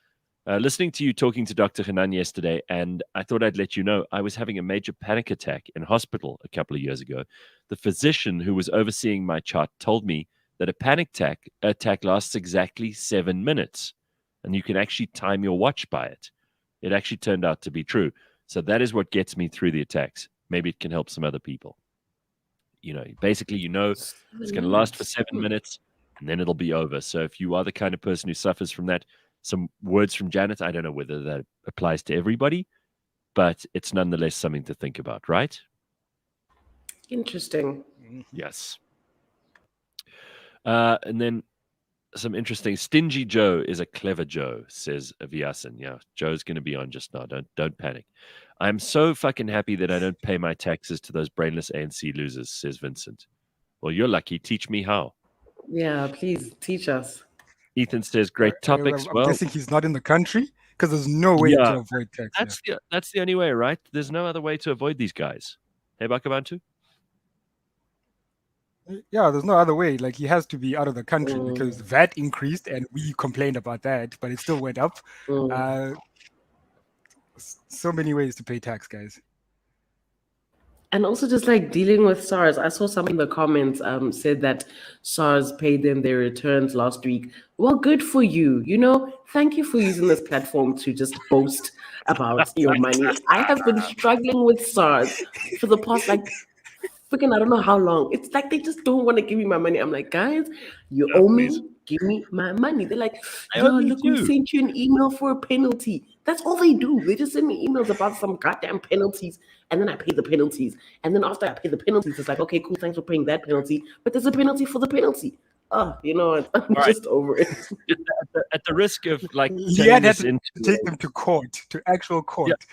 listening to you talking to Dr. Hanan yesterday, and I thought I'd let you know I was having a major panic attack in hospital a couple of years ago. The physician who was overseeing my chart told me that a panic attack lasts exactly 7 minutes, and you can actually time your watch by it. It actually turned out to be true. So that is what gets me through the attacks. Maybe it can help some other people. Basically, it's going to last for 7 Hmm. minutes, and then it'll be over. So if you are the kind of person who suffers from that, some words from Janet. I don't know whether that applies to everybody, but it's nonetheless something to think about, right? Interesting. Yes. And then some interesting. Stingy Joe is a clever Joe, says Viasan. Yeah, Joe's going to be on just now. Don't panic. I'm so fucking happy that I don't pay my taxes to those brainless ANC losers, says Vincent. Well, you're lucky. Teach me how. Yeah, please teach us. Ethan says, great topics. I'm Well, guessing he's not in the country because there's no way yeah, to avoid tax here. that's the only way, right? There's no other way to avoid these guys. Hey, Bakh'abantu? Yeah, there's no other way. Like he has to be out of the country because Mm, VAT increased, and we complained about that, but it still went up. mm. Uh, so many ways to pay tax, guys. And also just like dealing with SARS. I saw somebody in the comments said that SARS paid them their returns last week. Well, good for you. Thank you for using this platform to just boast about your money. I have been struggling with SARS for the past like freaking I don't know how long. It's like they just don't want to give me my money. I'm like, guys, you Yeah, owe please. me. Give me my money. They're like, I owe yeah, me look, we too. sent you an email for a penalty. That's all they do. They just send me emails about some goddamn penalties, and then I pay the penalties. And then after I pay the penalties, it's like, okay, cool, thanks for paying that penalty. But there's a penalty for the penalty. Oh, you know what? I'm All right. just over it. At the risk of like turning Leanne had this to into take them to court, to actual court.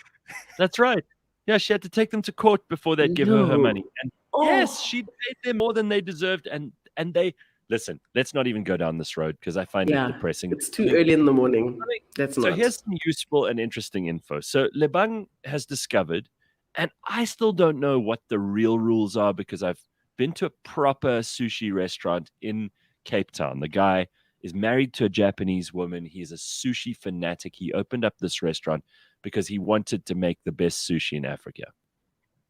that's right. Yeah, she had to take them to court before they'd give her No. money. And yes, Oh, she paid them more than they deserved. And they listen. Let's not even go down this road because I find it yeah. depressing. It's too early in the morning. That's So not. here's some useful and interesting info. So Lebang has discovered, and I still don't know what the real rules are because I've been to a proper sushi restaurant in Cape Town. The guy is married to a Japanese woman. He's a sushi fanatic. He opened up this restaurant because he wanted to make the best sushi in Africa.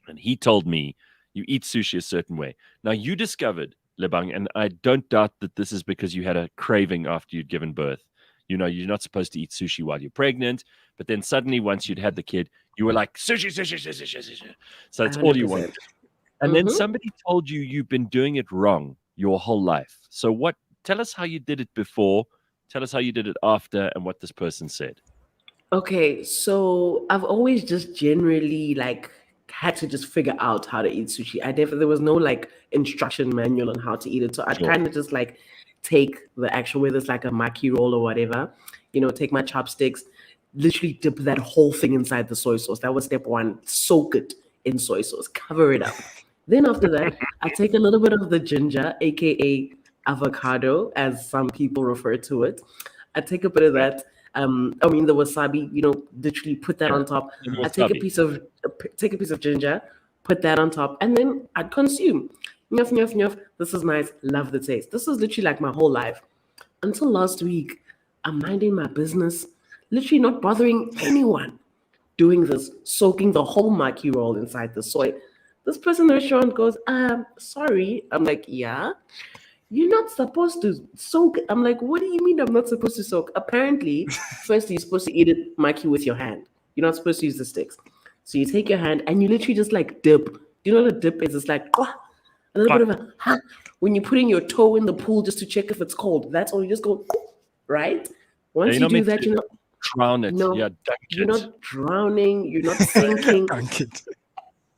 And he told me, you eat sushi a certain way. Now, you discovered, Lebang, and I don't doubt that this is because you had a craving after you'd given birth. You're not supposed to eat sushi while you're pregnant. But then suddenly, once you'd had the kid, you were like, sushi, sushi, sushi, sushi, sushi. So that's all you wanted. 100%. And then Mm-hmm. somebody told you you've been doing it wrong your whole life. So tell us how you did it before, tell us how you did it after, and what this person said. Okay, so I've always just generally like had to just figure out how to eat sushi. There was no like instruction manual on how to eat it. So I'd Sure. kind of just like take the actual whether it's like a maki roll or whatever, take my chopsticks, literally dip that whole thing inside the soy sauce. That was step one. Soak it in soy sauce, cover it up. Then after that, I take a little bit of the ginger, aka avocado, as some people refer to it. I take a bit of Yeah. that. I mean the wasabi. Literally put that on top. And I take a wasabi. piece of ginger, put that on top, and then I'd consume. Nyuf, nyuf, nyuf. This is nice. Love the taste. This is literally like my whole life until last week. I'm minding my business, literally not bothering anyone. Doing this, soaking the whole maki roll inside the soy. This person in the restaurant goes, sorry. I'm like, yeah. You're not supposed to soak. I'm like, what do you mean I'm not supposed to soak? Apparently, first you're supposed to eat it maki with your hand. You're not supposed to use the sticks. So you take your hand and you literally just like dip. You know what a dip is? It's like a little bit of a when you're putting your toe in the pool just to check if it's cold. That's all. You just go right. Once You're you not do meant that, to drown it. no, Yeah, dunk you're it. not drowning. You're not sinking. Dunk it.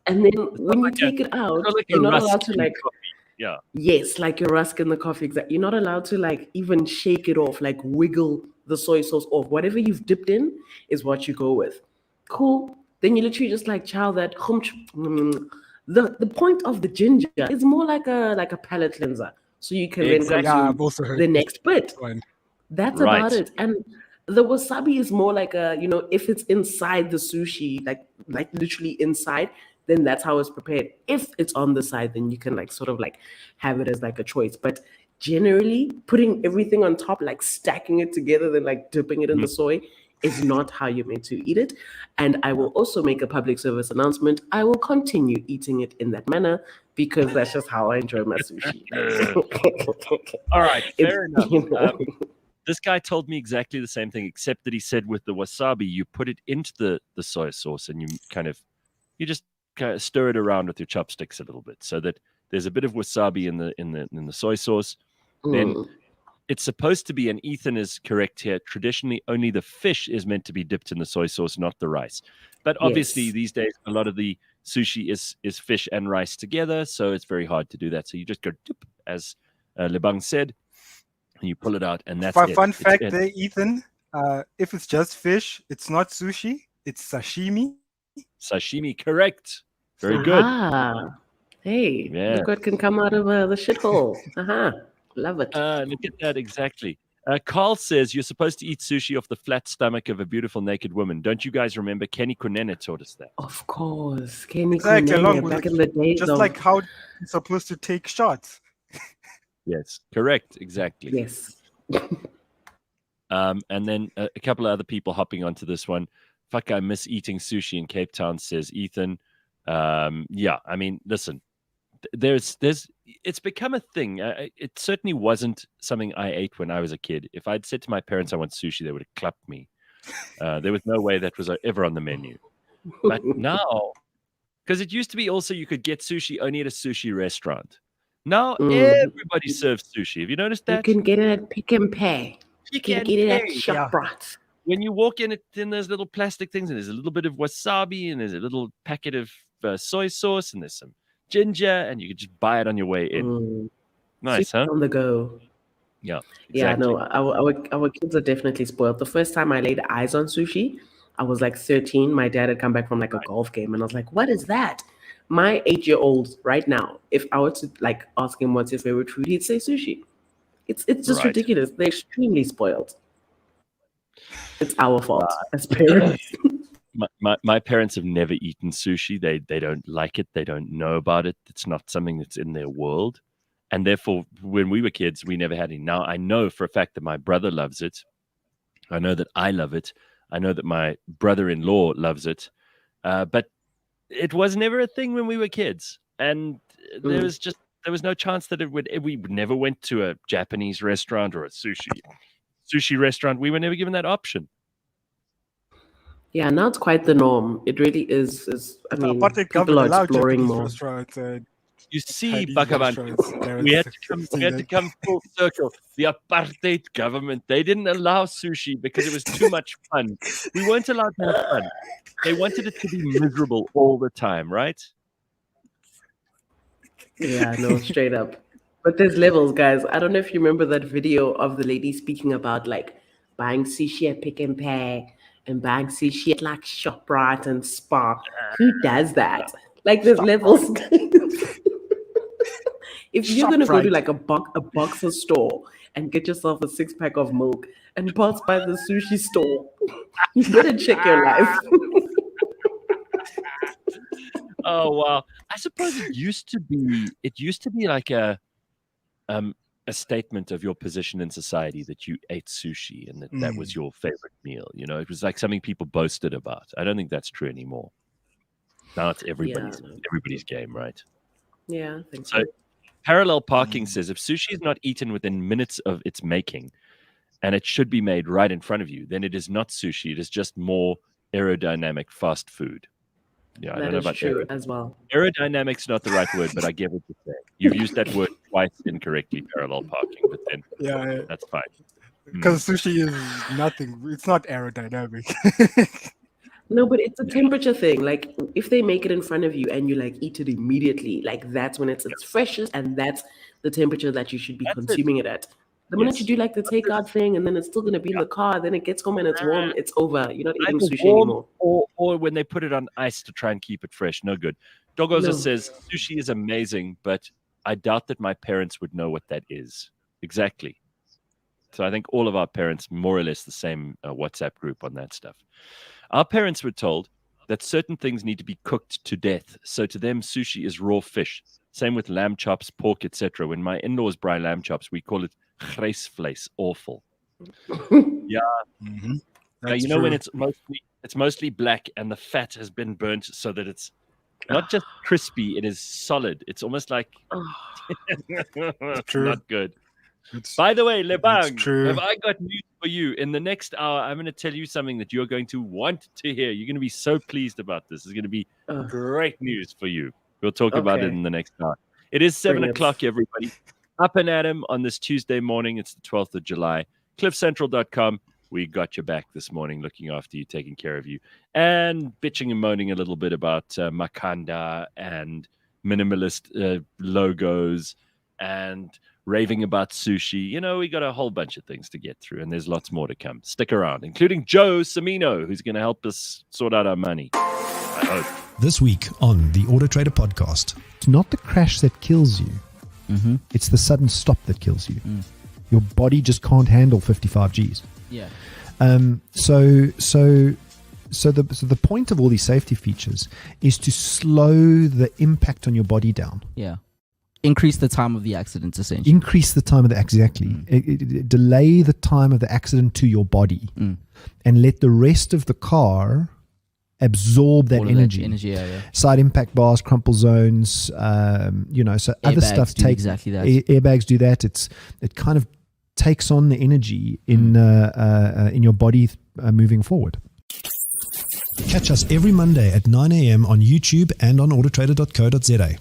And then when you like a- take it out, It's not like you're a not rusk allowed to in like coffee. Yeah. yes, like your rusk in the coffee. Exactly. You're not allowed to like even shake it off, like wiggle the soy sauce off. Whatever you've dipped in is what you go with. Cool. Then you literally just like chow that. The point of the ginger is more like a palate cleanser, so you can then Exactly. Yeah, consume I've also heard the this next bit. one. That's Right. about it. And the wasabi is more like if it's inside the sushi, like literally inside, then that's how it's prepared. If it's on the side, then you can like sort of like have it as like a choice. But generally, putting everything on top, like stacking it together, then like dipping it in the soy, is not how you're meant to eat it. And I will also make a public service announcement. I will continue eating it in that manner because that's just how I enjoy my sushi. All right, It's- fair enough. you know. This guy told me exactly the same thing, except that he said with the wasabi, you put it into the soy sauce and you just kind of stir it around with your chopsticks a little bit, so that there's a bit of wasabi in the soy sauce. Then Mm. it's supposed to be, and Ethan is correct here. Traditionally, only the fish is meant to be dipped in the soy sauce, not the rice. But obviously, Yes. these days, a lot of the sushi is fish and rice together, so it's very hard to do that. So you just go dip, as Lebang said, and you pull it out, and that's it. Fun It's fact it. there, Ethan. If it's just fish, it's not sushi. It's sashimi. Sashimi, correct. Very good. Aha. Hey, Yeah. look what can come out of the shithole. Aha. Love it. Look at that, exactly. Carl says you're supposed to eat sushi off the flat stomach of a beautiful naked woman. Don't you guys remember Kenny Kunene taught us that? Of course. Kenny Exactly, along Kunene, with back it, in the days just of like how you're supposed to take shots. Yes, correct, exactly. Yes. And then a couple of other people hopping onto this one. Fuck, I miss eating sushi in Cape Town, says Ethan. Yeah, I mean, listen, there's it's become a thing. It certainly wasn't something I ate when I was a kid. If I'd said to my parents I want sushi, they would have clapped me. There was no way that was ever on the menu. But now, because it used to be also you could get sushi only at a sushi restaurant. Now everybody serves sushi. Have you noticed You that? can get it at Pick and Pay. You can get it at Yeah. ShopRite. When you walk in, it's in those little plastic things, and there's a little bit of wasabi, and there's a little packet of soy sauce, and there's some ginger, and you can just buy it on your way in. Nice, huh? On the go. Yeah, exactly. Yeah, no, our kids are definitely spoiled. The first time I laid eyes on sushi, I was like 13. My dad had come back from like a golf game, and I was like, "What is that?" My 8-year-old right now, if I were to like ask him what's his favorite food, he'd say sushi. It's just Right. ridiculous. They're extremely spoiled. It's our fault as parents. My parents have never eaten sushi. They don't like it. They don't know about it. It's not something that's in their world. And therefore, when we were kids, we never had any. Now, I know for a fact that my brother loves it. I know that I love it. I know that my brother-in-law loves it. But it was never a thing when we were kids. And there was no chance that we never went to a Japanese restaurant or a sushi restaurant. We were never given that option. Yeah, now it's quite the norm. It really is. I mean, apartheid people government are allowed exploring Japanese more. restaurants and You see, Chinese Bakh'abantu, restaurants. we had to come full circle. The apartheid government, they didn't allow sushi because it was too much fun. We weren't allowed to have fun. They wanted it to be miserable all the time, right? Yeah, no, straight up. But there's levels, guys. I don't know if you remember that video of the lady speaking about like buying sushi at Pick and Pay and buying sushi at like ShopRite and Spa. Who does that? Like there's levels. If you're gonna go to ShopRite. like a boxer store and get yourself a 6-pack of milk and pass by the sushi store, you better check your life. Oh wow! I suppose it used to be like a statement of your position in society that you ate sushi and that was your favorite meal. You know, it was like something people boasted about. I don't think that's true anymore. Now it's everybody's game, right? Yeah, I think So Parallel Parking says if sushi is not eaten within minutes of its making, and it should be made right in front of you, then it is not sushi. It is just more aerodynamic fast food. Yeah, I don't know that is about true as well. aerodynamic's not the right word, but I get what you're saying. You've used that word twice incorrectly, parallel parking, but then Yeah, that's fine. because sushi is nothing. It's not aerodynamic. No, but it's a temperature thing. Like if they make it in front of you and you like eat it immediately, like that's when it's its freshest and that's the temperature that you should be consuming it at. The minute you do like the takeout thing and then it's still gonna be in the car, then it gets home and it's warm, it's over. You're not eating sushi anymore. Or when they put it on ice to try and keep it fresh. No good. Dogoza No. says sushi is amazing, but I doubt that my parents would know what that is. Exactly. So I think all of our parents, more or less the same WhatsApp group on that stuff. Our parents were told that certain things need to be cooked to death. So to them, sushi is raw fish. Same with lamb chops, pork, etc. When my in-laws braai lamb chops, we call it grijsvlees, awful. Yeah. Mm-hmm. You know, when it's mostly black and the fat has been burnt so that it's not just crispy, it is solid. It's almost like True. not good. It's, By the way, Lebang, it's true. have I got news for you? In the next hour, I'm going to tell you something that you're going to want to hear. You're going to be so pleased about this. It's going to be great news for you. We'll talk about it in the next hour. It is 7 o'clock, everybody. Up and at 'em on this Tuesday morning. It's the 12th of July. CliffCentral.com. We got your back this morning, looking after you, taking care of you, and bitching and moaning a little bit about Makanda and minimalist logos and raving about sushi. You know, we got a whole bunch of things to get through, and there's lots more to come. Stick around, including Joe Cimino, who's going to help us sort out our money. I hope. This week on the Auto Trader podcast. It's not the crash that kills you. Mm-hmm. It's the sudden stop that kills you. Your body just can't handle 55 Gs. Yeah. So the point of all these safety features is to slow the impact on your body down. Yeah. increase the time of the accident, essentially. Increase the time of the exactly. Delay the time of the accident to your body, and let the rest of the car absorb that All of energy. Yeah. Side impact bars, crumple zones, so other stuff do exactly that. Airbags do that. It kind of takes on the energy in your body moving forward. Catch us every Monday at 9 a.m. on YouTube and on autotrader.co.za.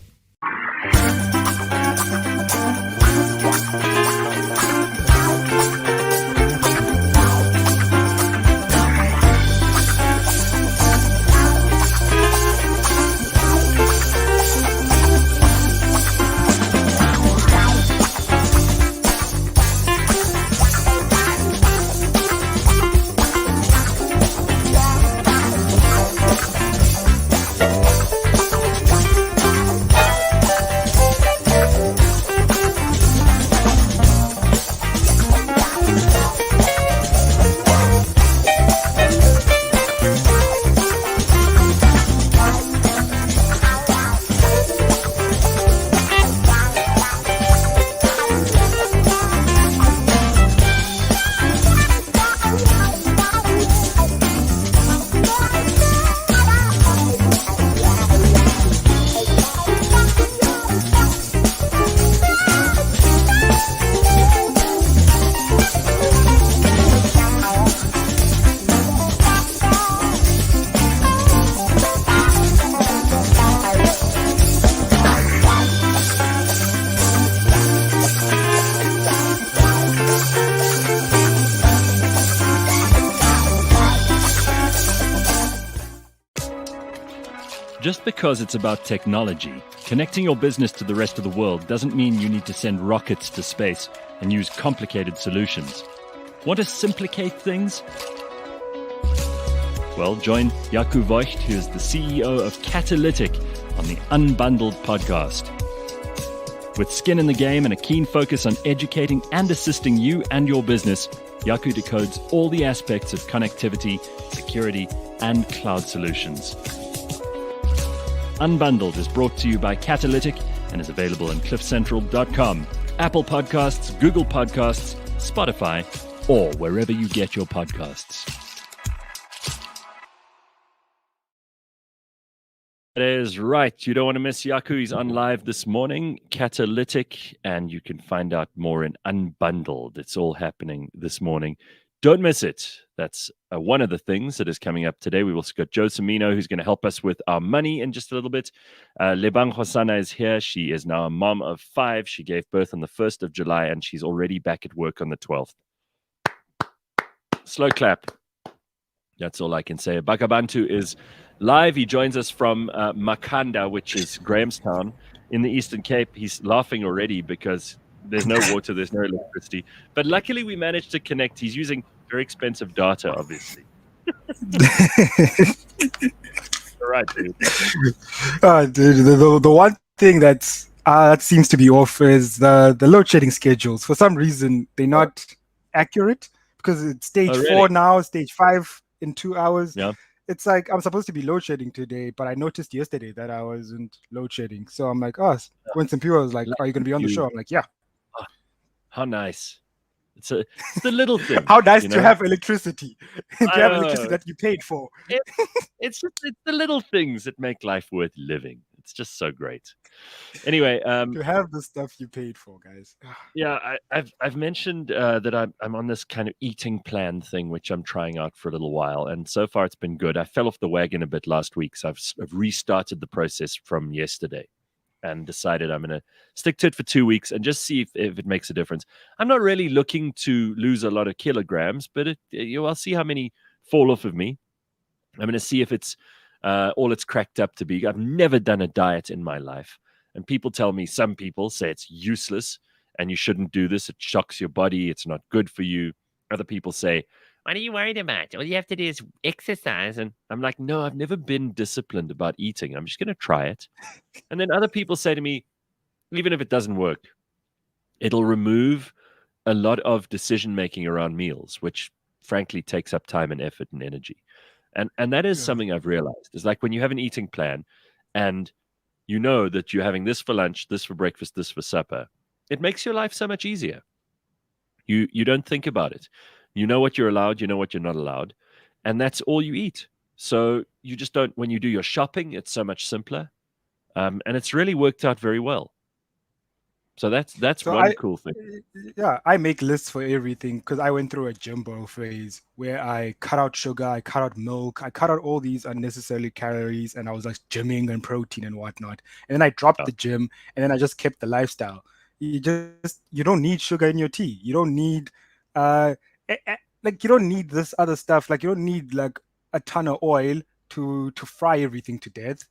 Just because it's about technology, connecting your business to the rest of the world doesn't mean you need to send rockets to space and use complicated solutions. Want to simplicate things? Well, join Jaco Voigt, who is the CEO of Catalytic, on the Unbundled podcast. With skin in the game and a keen focus on educating and assisting you and your business, Jaco decodes all the aspects of connectivity, security, and cloud solutions. Unbundled is brought to you by Catalytic and is available on cliffcentral.com, Apple Podcasts, Google Podcasts, Spotify, or wherever you get your podcasts. That is right. You don't want to miss Jaco. He's on live this morning, Catalytic, and you can find out more in Unbundled. It's all happening this morning. Don't miss it. That's one of the things that is coming up today. We've also got Joe Cimino, who's going to help us with our money in just a little bit. Lebang Hosanna is here. She is now a mom of 5. She gave birth on the 1st of July, and she's already back at work on the 12th. Slow clap. That's all I can say. Bakh'abantu is live. He joins us from Makhanda, which is Grahamstown in the Eastern Cape. He's laughing already because there's no water, there's no electricity. But luckily we managed to connect. He's using very expensive data, obviously. All right, dude. Dude, the one thing that seems to be off is the load shedding schedules. For some reason, they're not accurate because it's stage 4 now, stage 5 in 2 hours. Yeah. It's like I'm supposed to be load shedding today, but I noticed yesterday that I wasn't load shedding. So I'm like, when some people was like, "Are you going to be on the show?" I'm like, "Yeah." How nice. It's the little thing. How nice to have electricity. To have electricity that you paid for. It's the little things that make life worth living. It's just so great. Anyway, to have the stuff you paid for, guys. Yeah, I've mentioned that I'm on this kind of eating plan thing, which I'm trying out for a little while, and so far it's been good. I fell off the wagon a bit last week, so I've restarted the process from yesterday, and decided I'm going to stick to it for 2 weeks and just see if it makes a difference. I'm not really looking to lose a lot of kilograms, but I'll see how many fall off of me. I'm going to see if it's all it's cracked up to be. I've never done a diet in my life. And people tell me, some people say it's useless and you shouldn't do this. It shocks your body. It's not good for you. Other people say, what are you worried about? All you have to do is exercise. And I'm like, no, I've never been disciplined about eating. I'm just going to try it. And then other people say to me, even if it doesn't work, it'll remove a lot of decision-making around meals, which frankly takes up time and effort and energy. And that is something I've realized. It's like when you have an eating plan and You know that you're having this for lunch, this for breakfast, this for supper. It makes your life so much easier. You don't think about it. You know what you're allowed, you know what you're not allowed, and that's all you eat. So you just don't. When you do your shopping, it's so much simpler, and it's really worked out very well. So that's So one cool thing. I make lists for everything because I went through a Jimbo phase where I cut out sugar, I cut out milk, I cut out all these unnecessary calories, and I was like gymming and protein and whatnot. And then I dropped Yeah. the gym, and then I just kept the lifestyle. You don't need sugar in your tea. You don't need like you don't need this other stuff. Like you don't need like a ton of oil to fry everything to death.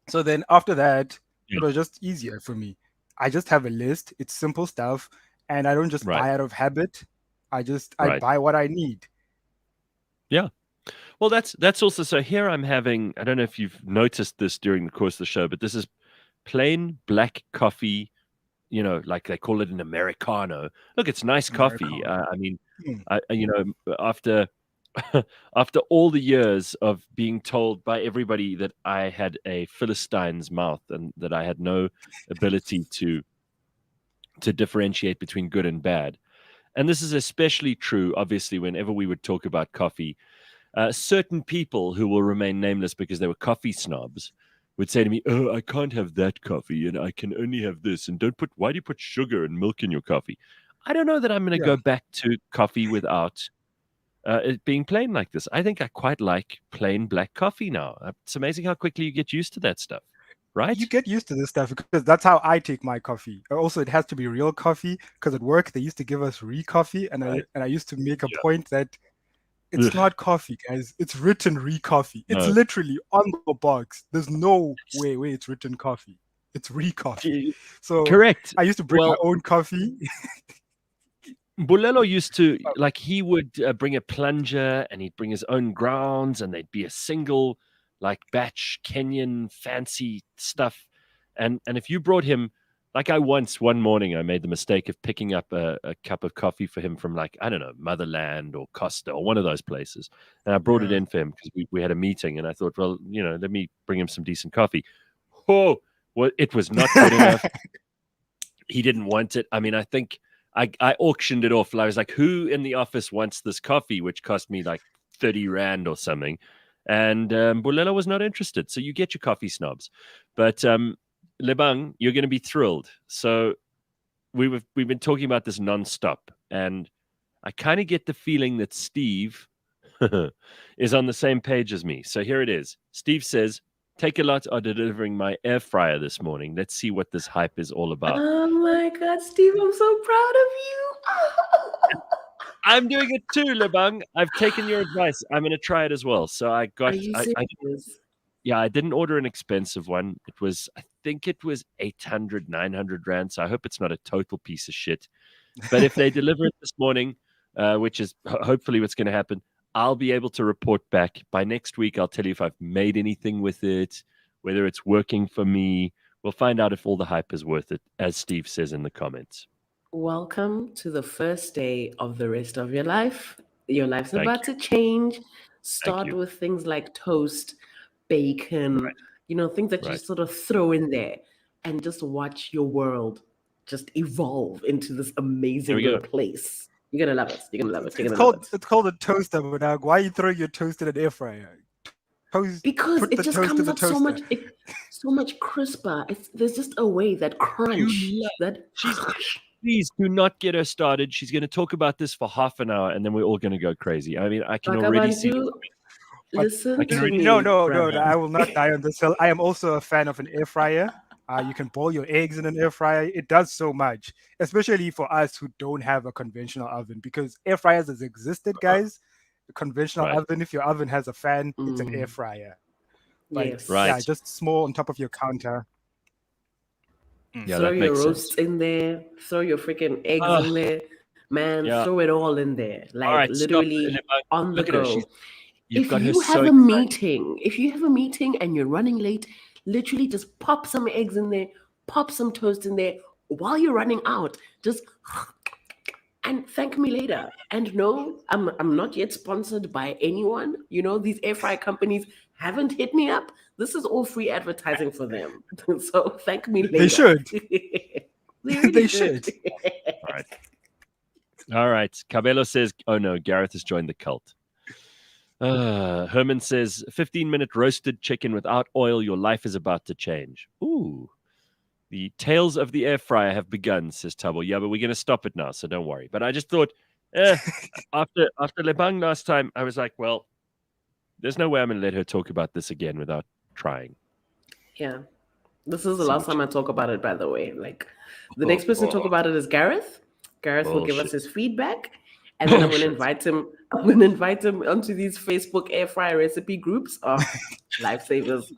So then after that, Yeah. it was just easier for me. I just have a list. It's simple stuff, and I don't just Right. buy out of habit. I Right. buy what I need. Yeah. Well, that's also so. Here I'm having. I don't know if you've noticed this during the course of the show, but this is plain black coffee. You know, like they call it an Americano. Look, it's nice coffee. Americano. I mean, Hmm. after after all the years of being told by everybody that I had a Philistine's mouth and that I had no ability to differentiate between good and bad. And this is especially true, obviously, whenever we would talk about coffee. Certain people who will remain nameless because they were coffee snobs would say to me, "Oh, I can't have that coffee, and I can only have this. And why do you put sugar and milk in your coffee?" I don't know that I'm going to Yeah. go back to coffee without it being plain like this. I think I quite like plain black coffee now. It's amazing how quickly you get used to that stuff, right? You get used to this stuff because that's how I take my coffee. Also, it has to be real coffee because at work they used to give us re-coffee, and Right. I used to make a Yeah. point that it's Ugh, not coffee, guys. It's written re-coffee. It's no. literally on the box. There's no way it's written coffee. It's re-coffee. So Correct. I used to bring my Well, own coffee. Bulelo used to like he would bring a plunger and he'd bring his own grounds and they'd be a single like batch Kenyan fancy stuff. And if you brought him like one morning I made the mistake of picking up a cup of coffee for him from like I don't know Motherland or Costa or one of those places, and I brought it Yeah. in for him because we had a meeting and I thought, well, let me bring him some decent coffee. Oh, well, it was not good enough. He didn't want it. I mean, I think I auctioned it off. I was like, who in the office wants this coffee, which cost me like 30 Rand or something? And Bulelo was not interested. So you get your coffee snobs. But Lebang, you're going to be thrilled. So we've been talking about this nonstop. And I kind of get the feeling that Steve is on the same page as me. So here it is. Steve says, "Take a lot are delivering my air fryer this morning. Let's see what this hype is all about." Oh my God, Steve, I'm so proud of you. I'm doing it too, Lebang. I've taken your advice. I'm going to try it as well. So I got, Are you serious? I didn't order an expensive one. I think it was 800, 900 Rand. So I hope it's not a total piece of shit. But if they deliver it this morning, which is hopefully what's going to happen, I'll be able to report back by next week. I'll tell you if I've made anything with it, whether it's working for me. We'll find out if all the hype is worth it, as Steve says in the comments. Welcome to the first day of the rest of your life. Your life's Thank about to change. Start you. with things like toast, bacon, Right. things that you Right. just sort of throw in there and just watch your world just evolve into this amazing we go. little place. You're gonna love it. You're gonna love it. You're It's gonna love it. it's called a toaster, but now why are you throwing your toast in an air fryer? Because Put it the just toast in comes the out so toaster. much crisper. There's just a way that crunch, that Please do not get her started. She's going to talk about this for half an hour, and then we're all going to go crazy. I mean, I can already see. Bakh'abantu, But listen to already- me. no, brother. I will not die on this hill. I am also a fan of an air fryer. You can boil your eggs in an air fryer. It does so much, especially for us who don't have a conventional oven, because air fryers has existed, guys. A conventional Right. oven, if your oven has a fan, it's an air Mm. fryer. But Yes. Right. yeah, just small on top of your counter. Yeah, Throw that your makes roasts sense. in there. Throw your freaking eggs Ugh. in there. Man, Yeah. throw it all in there. Like All right, stop. literally Lebang. on the Look at her. go. You've If got her you so have a excited. meeting, and you're running late, literally just pop some eggs in there, pop some toast in there while you're running out. Just and thank me later. And no, I'm not yet sponsored by anyone. These air fry companies haven't hit me up. This is all free advertising for them. So thank me later. They should. They really They should. should. All right. Cabello says, oh no, Gareth has joined the cult. Herman says, 15-minute roasted chicken without oil. Your life is about to change. Ooh. The tales of the air fryer have begun, says Tabo. Yeah, but we're going to stop it now, so don't worry. But I just thought, after Lebang last time, I was like, well, there's no way I'm going to let her talk about this again without trying. Yeah. This is the last time I talk about it, by the way. Like, the next person to talk about it is Gareth. Gareth will give us his feedback. And then I'm going to invite him. I'm going to invite him onto these Facebook air fryer recipe groups. Oh, lifesavers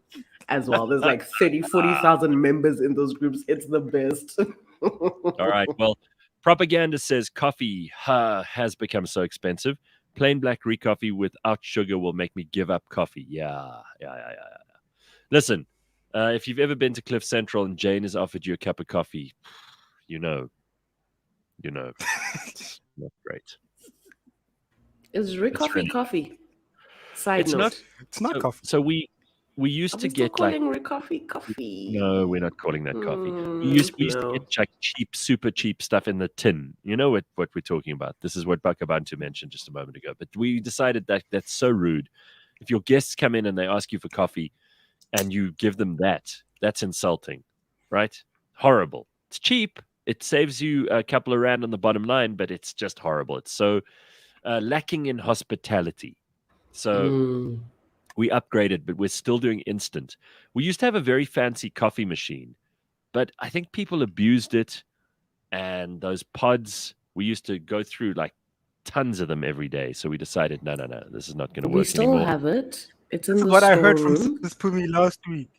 as well. There's like 40,000 members in those groups. It's the best. All right. Well, propaganda says coffee has become so expensive. Plain black coffee without sugar will make me give up coffee. Yeah. Listen, if you've ever been to Cliff Central and Jane has offered you a cup of coffee, you know, it's not great. Is Ricoffee really... coffee? Side note. It's not coffee. So we used to get like coffee. No, we're not calling that coffee. We used to get like super cheap stuff in the tin. You know what we're talking about. This is what Bakh'abantu mentioned just a moment ago. But we decided that that's so rude. If your guests come in and they ask you for coffee and you give them that's insulting, right? Horrible. It's cheap. It saves you a couple of rand on the bottom line, but it's just horrible. It's so lacking in hospitality. So we upgraded, but we're still doing instant. We used to have a very fancy coffee machine, but I think people abused it. And those pods, we used to go through like tons of them every day. So we decided, no, this is not going to work anymore. We still have it. It's in This the is what I heard storeroom. from Sis Pumi last week.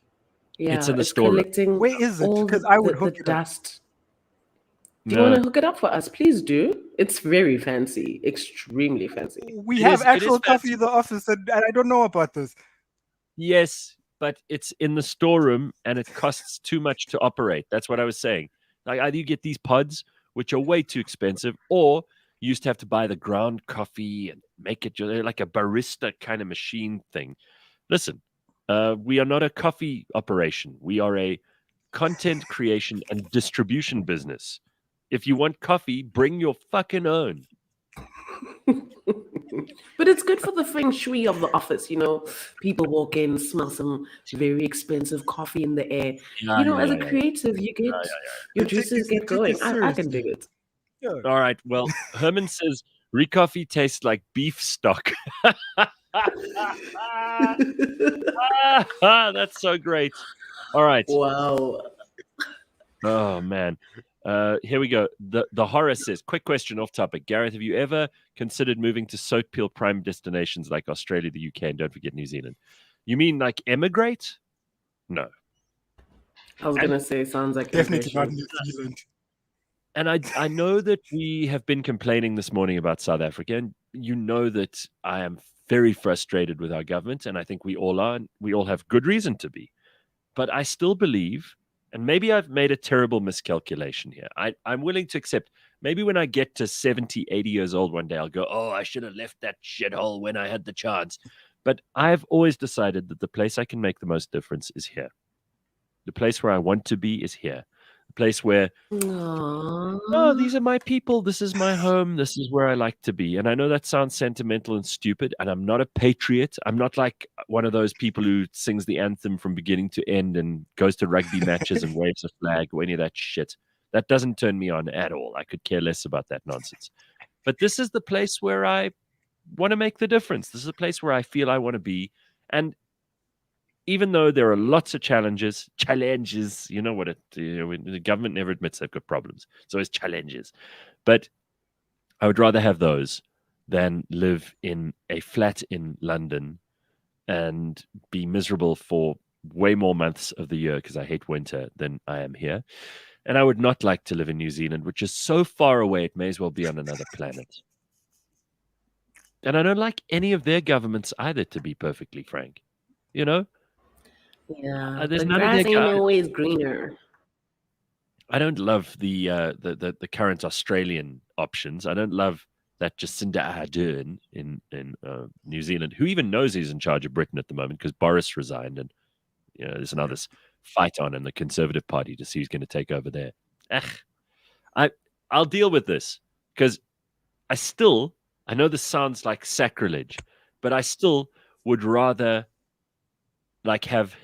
Yeah, it's in the storeroom. Collecting Where is it? all Because I would the hook it dust. up. Do you want to hook it up for us? Please do. It's very fancy, extremely fancy. We have actual coffee in the office, and I don't know about this. Yes, but it's in the storeroom, and it costs too much to operate. That's what I was saying. Like either you get these pods, which are way too expensive, or you used to have to buy the ground coffee and make it like a barista kind of machine thing. Listen, we are not a coffee operation. We are a content creation and distribution business. If you want coffee, bring your fucking own. But it's good for the feng shui of the office. You know, people walk in, smell some very expensive coffee in the air. As a creative, you get your juices get going. I can dig it. Yeah. All right. Well, Herman says Recoffee tastes like beef stock. That's so great. All right. Wow. Oh man. Here we go. The horror says, quick question off topic. Gareth, have you ever considered moving to soap peel prime destinations like Australia, the UK, and don't forget New Zealand? You mean like emigrate? No. I was gonna say sounds like definitely not New Zealand. And I know that we have been complaining this morning about South Africa, and you know that I am very frustrated with our government, and I think we all are, and we all have good reason to be. But I still believe, and maybe I've made a terrible miscalculation here. I'm willing to accept, maybe when I get to 70, 80 years old one day, I'll go, oh, I should have left that shithole when I had the chance. But I've always decided that the place I can make the most difference is here. The place where I want to be is here. The place where, oh, these are my people. This is my home. This is where I like to be. And I know that sounds sentimental and stupid, and I'm not a patriot. I'm not like one of those people who sings the anthem from beginning to end and goes to rugby matches and waves a flag or any of that shit. That doesn't turn me on at all. I could care less about that nonsense. But this is the place where I want to make the difference. This is a place where I feel I want to be. And even though there are lots of challenges, you know what the government never admits they've got problems. It's always challenges. But I would rather have those than live in a flat in London and be miserable for way more months of the year because I hate winter than I am here. And I would not like to live in New Zealand, which is so far away, it may as well be on another planet. And I don't like any of their governments either, to be perfectly frank. You know? Yeah, there's the none of grass their ain't always greener. I don't love the current Australian options. I don't love that Jacinda Ardern in New Zealand. Who even knows he's in charge of Britain at the moment because Boris resigned and there's another fight on in the Conservative Party to see who's going to take over there. I'll deal with this because I know this sounds like sacrilege, but I still would rather like have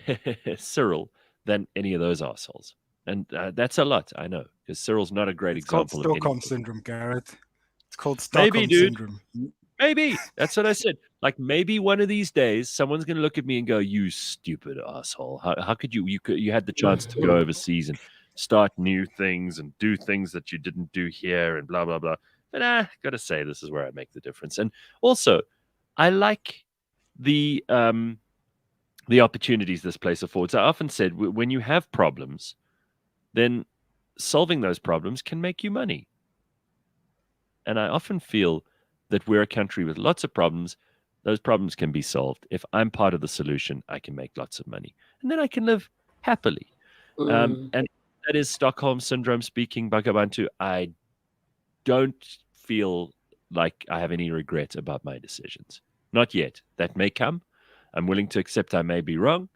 Cyril than any of those assholes. And that's a lot, I know, because Cyril's not a great It's called example of Stockholm anything. syndrome, Gareth. It's called Maybe, Stockholm dude. syndrome. Maybe. That's what I said. Like maybe one of these days someone's going to look at me and go, "You stupid asshole. How could you had the chance to go overseas and start new things and do things that you didn't do here and blah blah blah." But got to say this is where I make the difference. And also, I like the opportunities this place affords. I often said when you have problems, then solving those problems can make you money. And I often feel that we're a country with lots of problems. Those problems can be solved. If I'm part of the solution, I can make lots of money. And then I can live happily. And that is Stockholm Syndrome speaking, Bakh'abantu. I don't feel like I have any regret about my decisions. Not yet. That may come. I'm willing to accept I may be wrong.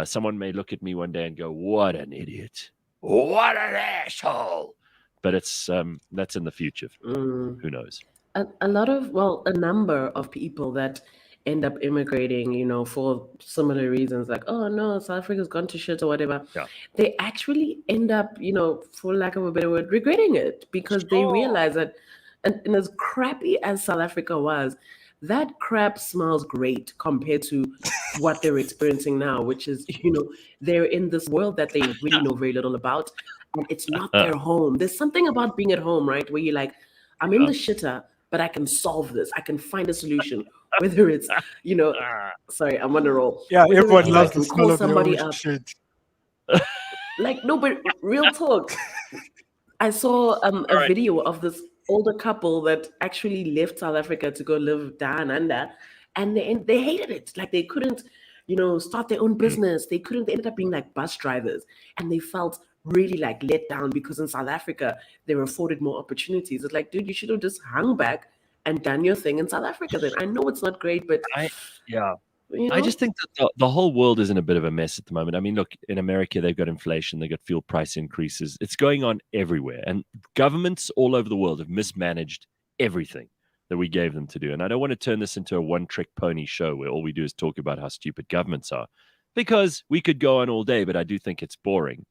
Someone may look at me one day and go, "What an idiot. What an asshole." But it's that's in the future. Who knows? A number of people that end up immigrating, for similar reasons, like, oh no, South Africa's gone to shit or whatever. Yeah. They actually end up, for lack of a better word, regretting it because they realize that, and as crappy as South Africa was, that crap smells great compared to what they're experiencing now, which is, they're in this world that they really know very little about, and it's not their home. There's something about being at home, right, where you're like, I'm in the shitter, but I can solve this. I can find a solution. Whether it's, sorry, I'm on a roll. Yeah, Whether everyone it's, loves I the can smell call of their somebody own up. shit. Like, no, but real talk. I saw a video of this older couple that actually left South Africa to go live down under, and they hated it. Like they couldn't, start their own business. They ended up being like bus drivers, and they felt really like let down because in South Africa they were afforded more opportunities. It's like, dude, you should have just hung back and done your thing in South Africa. Then I know it's not great, but I just think that the whole world is in a bit of a mess at the moment. I mean, look, in America, they've got inflation, they've got fuel price increases. It's going on everywhere. And governments all over the world have mismanaged everything that we gave them to do. And I don't want to turn this into a one-trick pony show where all we do is talk about how stupid governments are, because we could go on all day, but I do think it's boring.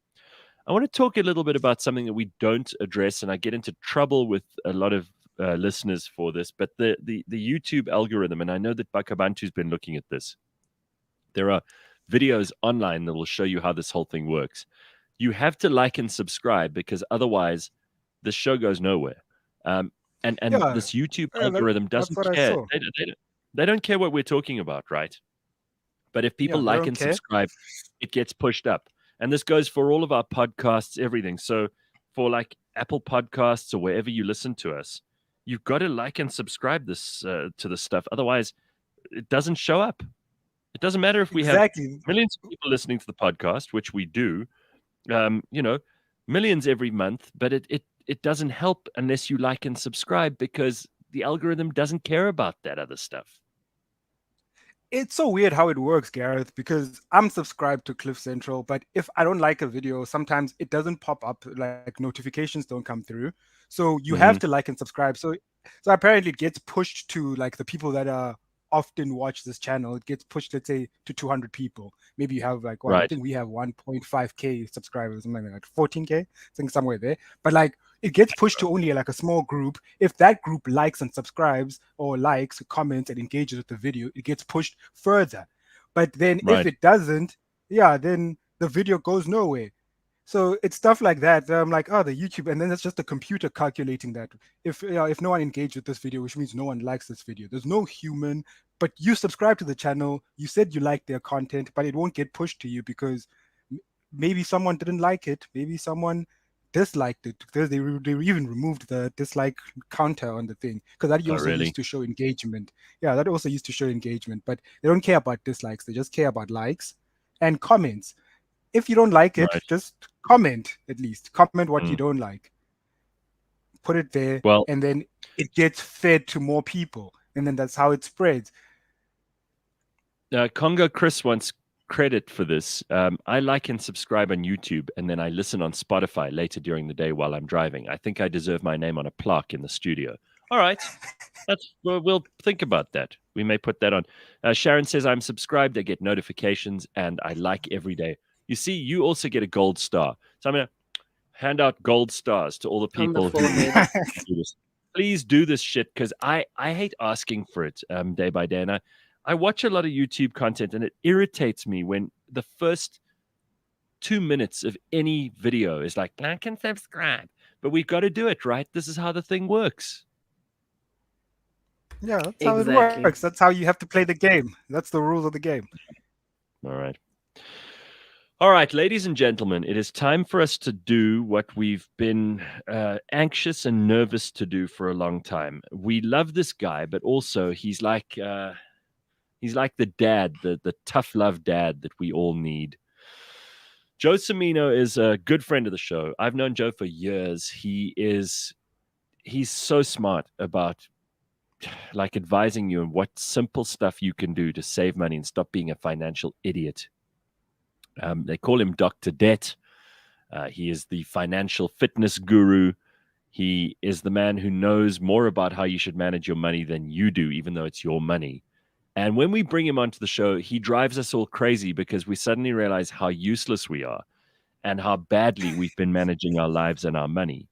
I want to talk a little bit about something that we don't address, and I get into trouble with a lot of listeners for this, but the YouTube algorithm, and I know that Bakh'abantu's been looking at this. There are videos online that will show you how this whole thing works. You have to like and subscribe because otherwise the show goes nowhere. And this YouTube algorithm doesn't care. They don't care what we're talking about, right? But if people like and subscribe, it gets pushed up. And this goes for all of our podcasts, everything. So for like Apple Podcasts or wherever you listen to us, you've got to like and subscribe this to this stuff. Otherwise, it doesn't show up. It doesn't matter if we have millions of people listening to the podcast, which we do, millions every month, but it doesn't help unless you like and subscribe because the algorithm doesn't care about that other stuff. It's so weird how it works, Gareth, because I'm subscribed to Cliff Central, but if I don't like a video, sometimes it doesn't pop up, like notifications don't come through. So you have to like and subscribe. So apparently it gets pushed to like the people that are often watch this channel. It gets pushed, let's say, to 200 people. Maybe you have like, I think we have 1.5K subscribers, something like 14K, I think somewhere there. But like it gets pushed to only like a small group. If that group likes and subscribes or likes, comments, and engages with the video, it gets pushed further. But then if it doesn't, then the video goes nowhere. So it's stuff like that. I'm like, the YouTube, and then it's just the computer calculating that. If no one engaged with this video, which means no one likes this video, there's no human, but you subscribe to the channel, you said you like their content, but it won't get pushed to you because maybe someone didn't like it, maybe someone disliked it, because they even removed the dislike counter on the thing, because that also used to show engagement. Yeah, that also used to show engagement, but they don't care about dislikes, they just care about likes and comments. If you don't like it, just comment, at least. Comment what you don't like. Put it there, and then it gets fed to more people, and then that's how it spreads. Congo Chris wants credit for this. I like and subscribe on YouTube, and then I listen on Spotify later during the day while I'm driving. I think I deserve my name on a plaque in the studio. All right. We'll think about that. We may put that on. Sharon says, I'm subscribed. I get notifications, and I like every day. You see, you also get a gold star. So I'm going to hand out gold stars to all the On the people who forehead. do this. Please do this shit, because I hate asking for it day by day. And I watch a lot of YouTube content, and it irritates me when the first 2 minutes of any video is like, like and subscribe. But we've got to do it, right? This is how the thing works. Yeah, that's how Exactly. it works. That's how you have to play the game. That's the rules of the game. All right. All right, ladies and gentlemen, it is time for us to do what we've been anxious and nervous to do for a long time. We love this guy, but also he's like the dad, the tough love dad that we all need. Joe Cimino is a good friend of the show. I've known Joe for years. He's so smart about like advising you on what simple stuff you can do to save money and stop being a financial idiot. They call him Dr. Debt. He is the financial fitness guru. He is the man who knows more about how you should manage your money than you do, even though it's your money. And when we bring him onto the show, he drives us all crazy because we suddenly realize how useless we are and how badly we've been managing our lives and our money.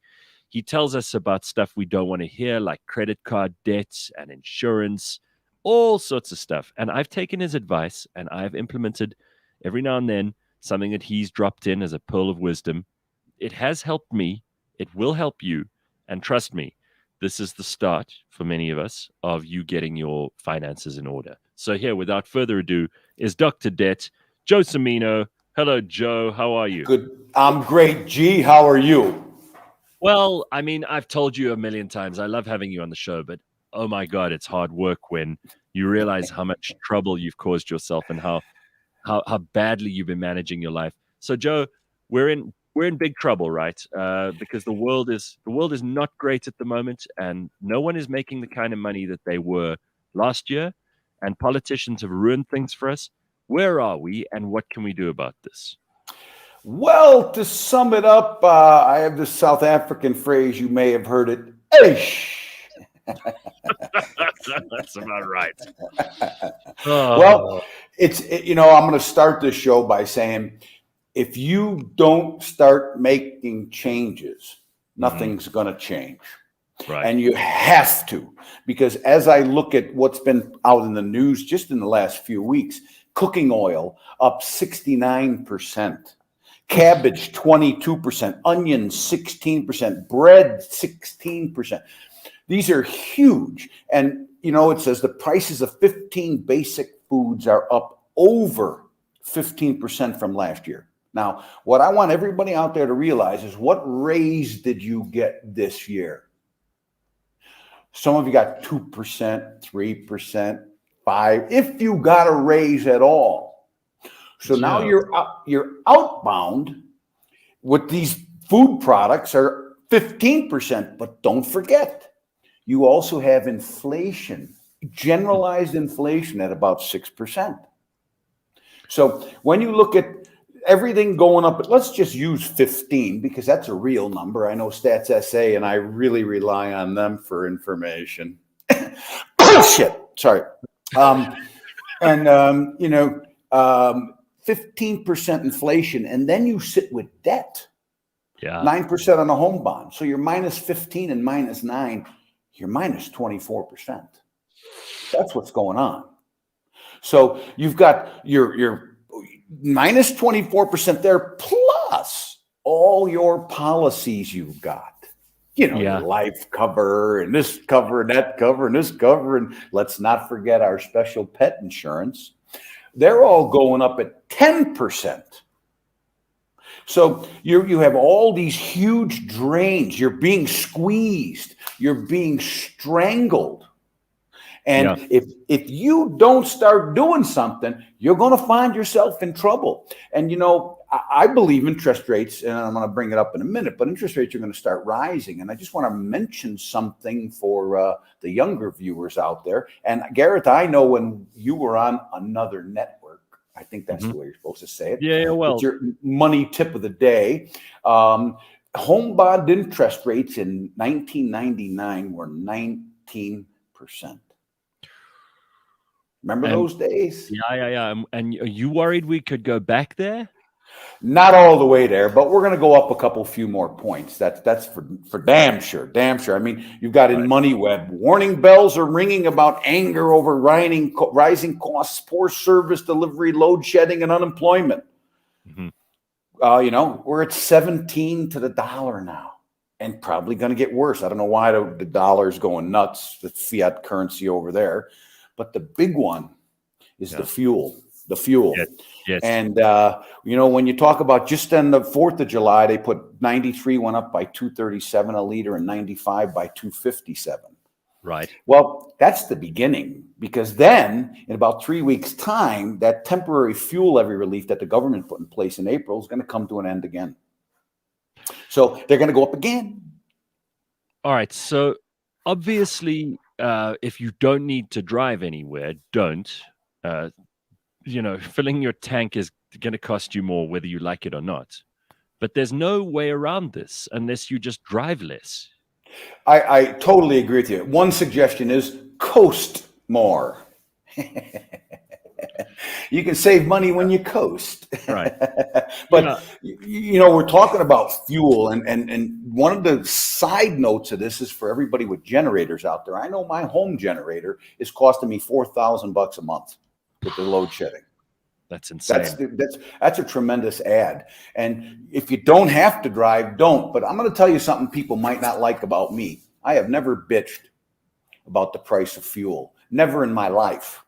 He tells us about stuff we don't want to hear, like credit card debts and insurance, all sorts of stuff. And I've taken his advice and I've implemented every now and then something that he's dropped in as a pearl of wisdom. It has helped me. It will help you. And trust me, this is the start for many of us of you getting your finances in order. So here, without further ado, is Dr. Debt, Joe Cimino. Hello, Joe. How are you? Good. I'm great, G. How are you? Well, I mean, I've told you a million times, I love having you on the show, but oh my God, it's hard work when you realize how much trouble you've caused yourself and how badly you've been managing your life. So, Joe, we're in big trouble, right? Because the world is not great at the moment, and no one is making the kind of money that they were last year, and politicians have ruined things for us. Where are we, and what can we do about this? Well, to sum it up, I have this South African phrase. You may have heard it. Eish. That's about right. Well, I'm going to start this show by saying, if you don't start making changes, nothing's going to change. Right. And you have to, because as I look at what's been out in the news just in the last few weeks, cooking oil up 69%. Cabbage, 22%, onions, 16%, bread, 16%. These are huge. And, it says the prices of 15 basic foods are up over 15% from last year. Now, what I want everybody out there to realize is, what raise did you get this year? Some of you got 2%, 3%, 5%, if you got a raise at all. So now you're outbound with these food products are 15%, but don't forget, you also have inflation, generalized inflation at about 6%. So when you look at everything going up, let's just use 15 because that's a real number. I know Stats SA and I really rely on them for information. Shit, sorry. 15% inflation, and then you sit with debt. Yeah. 9% on a home bond. So you're minus 15 and minus 9, you're minus 24%. That's what's going on. So you've got your minus 24% there, plus all your policies you've got. Your life cover and this cover and that cover and this cover. And let's not forget our special pet insurance. They're all going up at 10%. So you have all these huge drains. You're being squeezed. You're being strangled. And if you don't start doing something, you're going to find yourself in trouble. And, I believe interest rates, and I'm going to bring it up in a minute, but interest rates are going to start rising. And I just want to mention something for the younger viewers out there. And Gareth, I know when you were on another network, I think that's the way you're supposed to say it. Yeah, well, it's your money tip of the day. Home bond interest rates in 1999 were 19%. Remember those days? Yeah. And are you worried we could go back there? Not all the way there, but we're going to go up a few more points. That's for damn sure. I mean, you've got in MoneyWeb, warning bells are ringing about anger over rising costs, poor service delivery, load shedding, and unemployment. We're at 17 to the dollar now, and probably going to get worse. I don't know why the dollar's going nuts, the fiat currency over there, but the big one is the fuel. The fuel. Yes. And, when you talk about just on the 4th of July, they put 93 went up by 237 a liter and 95 by 257. Right. Well, that's the beginning, because then in about 3 weeks' time, that temporary fuel levy relief that the government put in place in April is going to come to an end again. So they're going to go up again. All right. So obviously, if you don't need to drive anywhere, don't. Filling your tank is going to cost you more whether you like it or not. But there's no way around this unless you just drive less. I totally agree with you. One suggestion is coast more. You can save money when you coast. Right. But, we're talking about fuel. And one of the side notes of this is for everybody with generators out there. I know my home generator is costing me $4,000 a month with the load shedding. That's insane. That's a tremendous ad. And if you don't have to drive, don't. But I'm going to tell you something people might not like about me. I have never bitched about the price of fuel. Never in my life.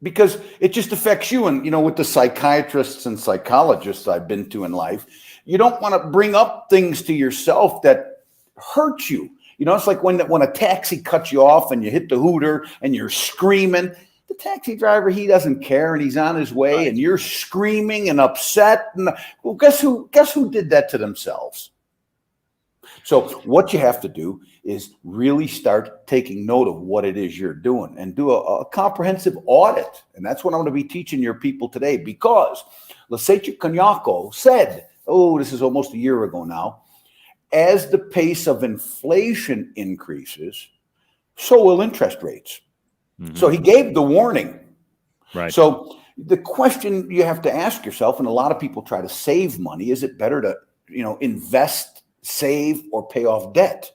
Because it just affects you. And, with the psychiatrists and psychologists I've been to in life, you don't want to bring up things to yourself that hurt you. It's like when a taxi cuts you off and you hit the hooter and you're screaming. The taxi driver, he doesn't care, and he's on his way, and you're screaming and upset. And well, guess who did that to themselves? So what you have to do is really start taking note of what it is you're doing and do a comprehensive audit. And that's what I'm going to be teaching your people today, because Leseche Kanyako said, this is almost a year ago now, as the pace of inflation increases, so will interest rates. So he gave the warning. Right. So the question you have to ask yourself, and a lot of people try to save money, is it better to, invest, save, or pay off debt?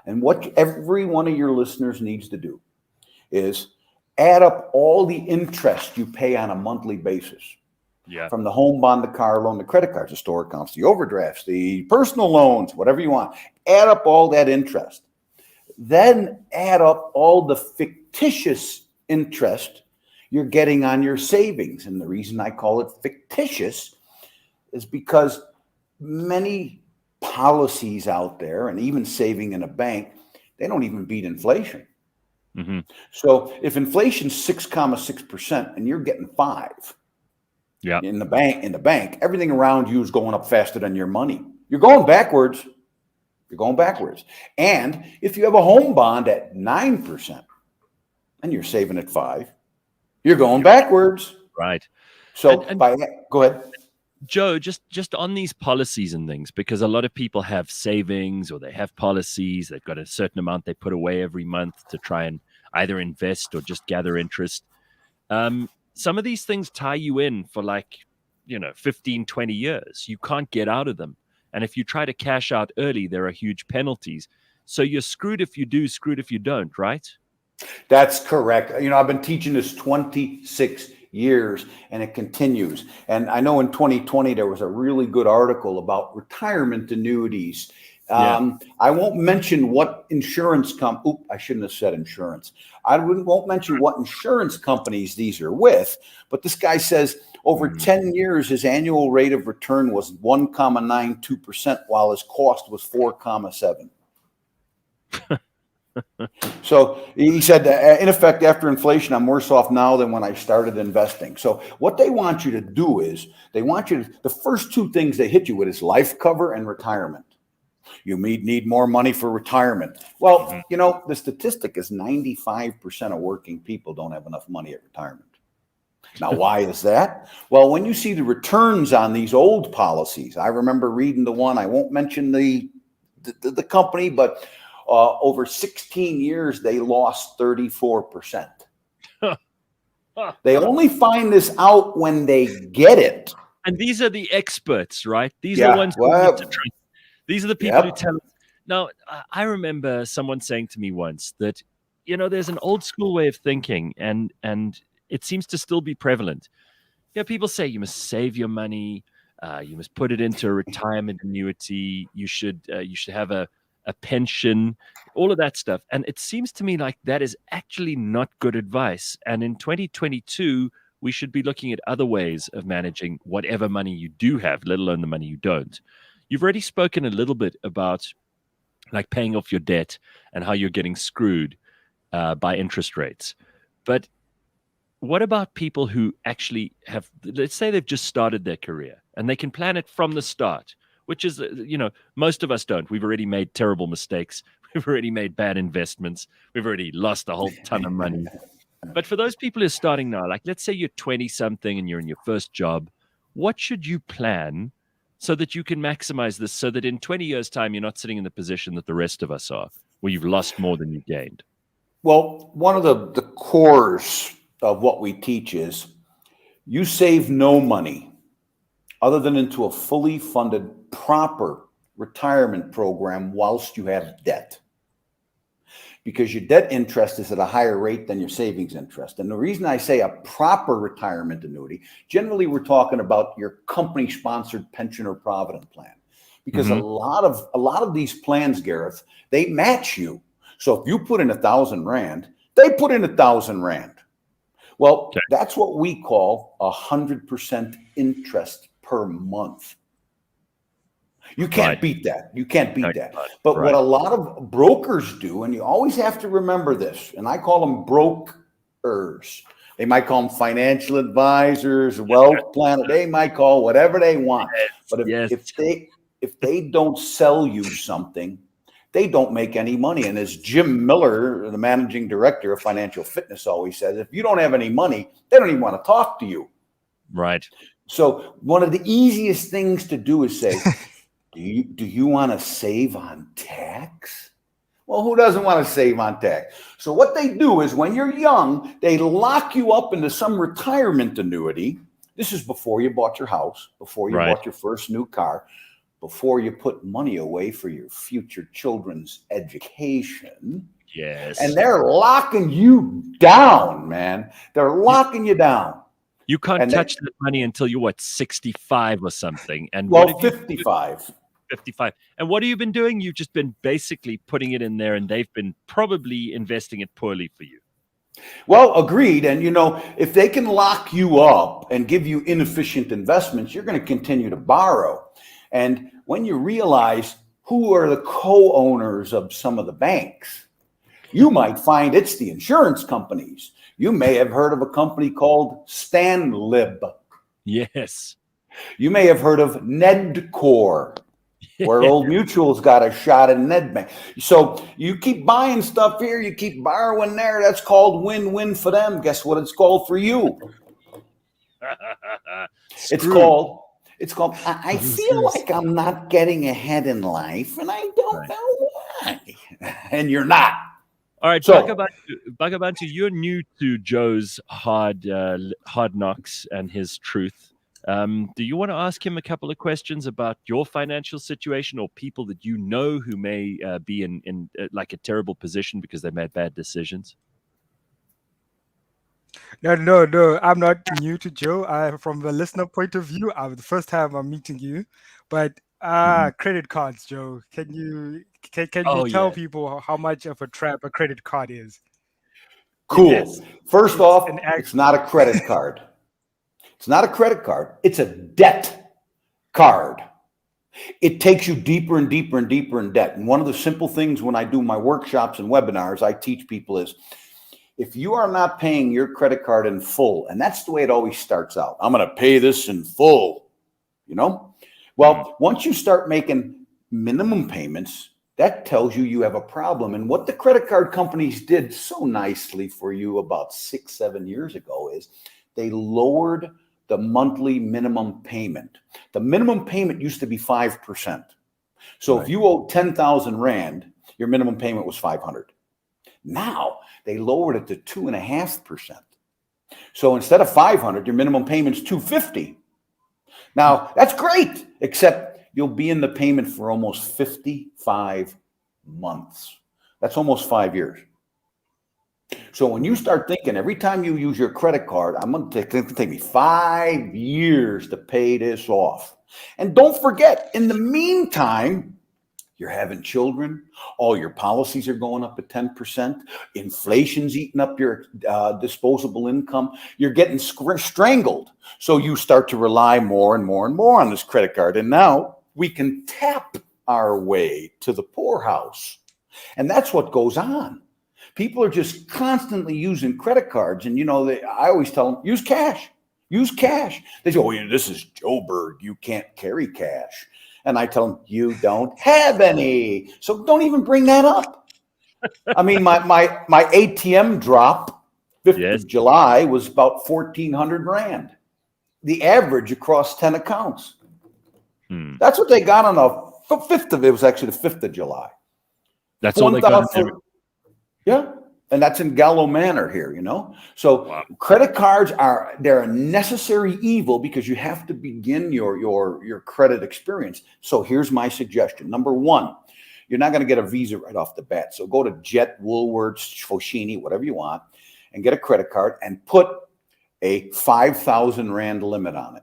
And what every one of your listeners needs to do is add up all the interest you pay on a monthly basis. Yeah. From the home bond, the car loan, the credit cards, the store accounts, the overdrafts, the personal loans, whatever you want. Add up all that interest. Then add up all the fictitious interest you're getting on your savings. And the reason I call it fictitious is because many policies out there, and even saving in a bank, they don't even beat inflation. So if inflation's 6.6% and you're getting 5 in the bank, everything around you is going up faster than your money. You're going backwards. And if you have a home bond at 9% and you're saving at 5%, you're going backwards. Right. So go ahead. Joe, just on these policies and things, because a lot of people have savings or they have policies, they've got a certain amount they put away every month to try and either invest or just gather interest. Some of these things tie you in for 15, 20 years. You can't get out of them. And if you try to cash out early, there are huge penalties. So you're screwed if you do, screwed if you don't, right? That's correct. I've been teaching this 26 years and it continues. And I know in 2020, there was a really good article about retirement annuities. I won't mention what insurance I shouldn't have said insurance. I won't mention what insurance companies these are with, but this guy says over 10 years, his annual rate of return was 1.92%, while his cost was 4.7%. So he said, in effect, after inflation, I'm worse off now than when I started investing. So what they want you to do is the first two things they hit you with is life cover and retirement. You need more money for retirement. Well, the statistic is 95% of working people don't have enough money at retirement. Now, why is that? Well, when you see the returns on these old policies, I remember reading the one, I won't mention the company, but over 16 years, they lost 34%. They only find this out when they get it. And these are the experts, right? These are Yeah, the ones who well, need to trust. These are the people who Yep. tell us. Now, I remember someone saying to me once that, there's an old school way of thinking, and it seems to still be prevalent. People say you must save your money, you must put it into a retirement annuity, you should have a pension, all of that stuff. And it seems to me like that is actually not good advice. And in 2022, we should be looking at other ways of managing whatever money you do have, let alone the money you don't. You've already spoken a little bit about like paying off your debt and how you're getting screwed by interest rates. But what about people who actually have, let's say they've just started their career and they can plan it from the start, which is, most of us don't. We've already made terrible mistakes. We've already made bad investments. We've already lost a whole ton of money. But for those people who are starting now, like let's say you're 20 something and you're in your first job, what should you plan so that you can maximize this, so that in 20 years' time, you're not sitting in the position that the rest of us are, where you've lost more than you gained? Well, one of the cores of what we teach is you save no money other than into a fully funded, proper retirement program whilst you have debt. Because your debt interest is at a higher rate than your savings interest. And the reason I say a proper retirement annuity, generally we're talking about your company-sponsored pension or provident plan. Because a lot of these plans, Gareth, they match you. So if you put in 1,000 Rand, they put in 1,000 Rand. Well, that's what we call 100% interest per month. You can't beat that. You can't beat that. But what a lot of brokers do, and you always have to remember this, and I call them brokers. They might call them financial advisors, wealth planner. They might call whatever they want. But if they don't sell you something, they don't make any money. And as Jim Miller, the managing director of Financial Fitness, always says, if you don't have any money, they don't even want to talk to you. Right. So one of the easiest things to do is say, do you want to save on tax? Well, who doesn't want to save on tax? So what they do is when you're young, they lock you up into some retirement annuity. This is before you bought your house, before you bought your first new car, before you put money away for your future children's education. Yes. And they're locking you down, man. They're locking you down. You can't touch that money until you're 65 or something. And well, 55. 55. And what have you been doing? You've just been basically putting it in there, and they've been probably investing it poorly for you. Well, agreed. And, if they can lock you up and give you inefficient investments, you're going to continue to borrow. And when you realize who are the co-owners of some of the banks, you might find it's the insurance companies. You may have heard of a company called Stanlib. Yes. You may have heard of Nedcor, where Old Mutual's got a shot in Nedbank. So you keep buying stuff here, you keep borrowing there. That's called win-win for them. Guess what it's called for you? It's called, I feel like I'm not getting ahead in life, and I don't know why. And you're not. All right, so, Bakh'abantu, you're new to Joe's hard knocks and his truth. Do you want to ask him a couple of questions about your financial situation, or people that you know who may be in like a terrible position because they made bad decisions? No. I'm not new to Joe. From the listener point of view, the first time I'm meeting you. But credit cards, Joe. Can you tell people how much of a trap a credit card is? Cool. Yes. First off, it's not a credit card. It's not a credit card. It's a debt card. It takes you deeper and deeper and deeper in debt. And one of the simple things when I do my workshops and webinars, I teach people is, if you are not paying your credit card in full, and that's the way it always starts out, I'm going to pay this in full, Well, once you start making minimum payments, that tells you have a problem. And what the credit card companies did so nicely for you about 6-7 years ago is They lowered the monthly minimum payment. The minimum payment used to be 5%. So if you owed 10,000 Rand, your minimum payment was 500. Now they lowered it to 2.5%. So instead of 500, your minimum payment's 250. Now that's great, except you'll be in the payment for almost 55 months. That's almost 5 years. So when you start thinking every time you use your credit card, it's going to take me 5 years to pay this off. And don't forget, in the meantime, you're having children. All your policies are going up at 10%. Inflation's eating up your disposable income. You're getting strangled. So you start to rely more and more and more on this credit card. And now we can tap our way to the poorhouse. And that's what goes on. People are just constantly using credit cards. And, I always tell them, use cash. Use cash. They say, oh, this is Joburg. You can't carry cash. And I tell them, you don't have any. So don't even bring that up. I mean, my ATM drop, 5th of July, was about 1,400 Rand. The average across 10 accounts. That's what they got on the 5th of it. Was actually the 5th of July. That's all they got. Yeah. And that's in Gallo Manor here, So credit cards they're a necessary evil because you have to begin your credit experience. So here's my suggestion. Number one, you're not going to get a Visa right off the bat. So go to Jet, Woolworths, Foschini, whatever you want, and get a credit card and put a 5,000 Rand limit on it.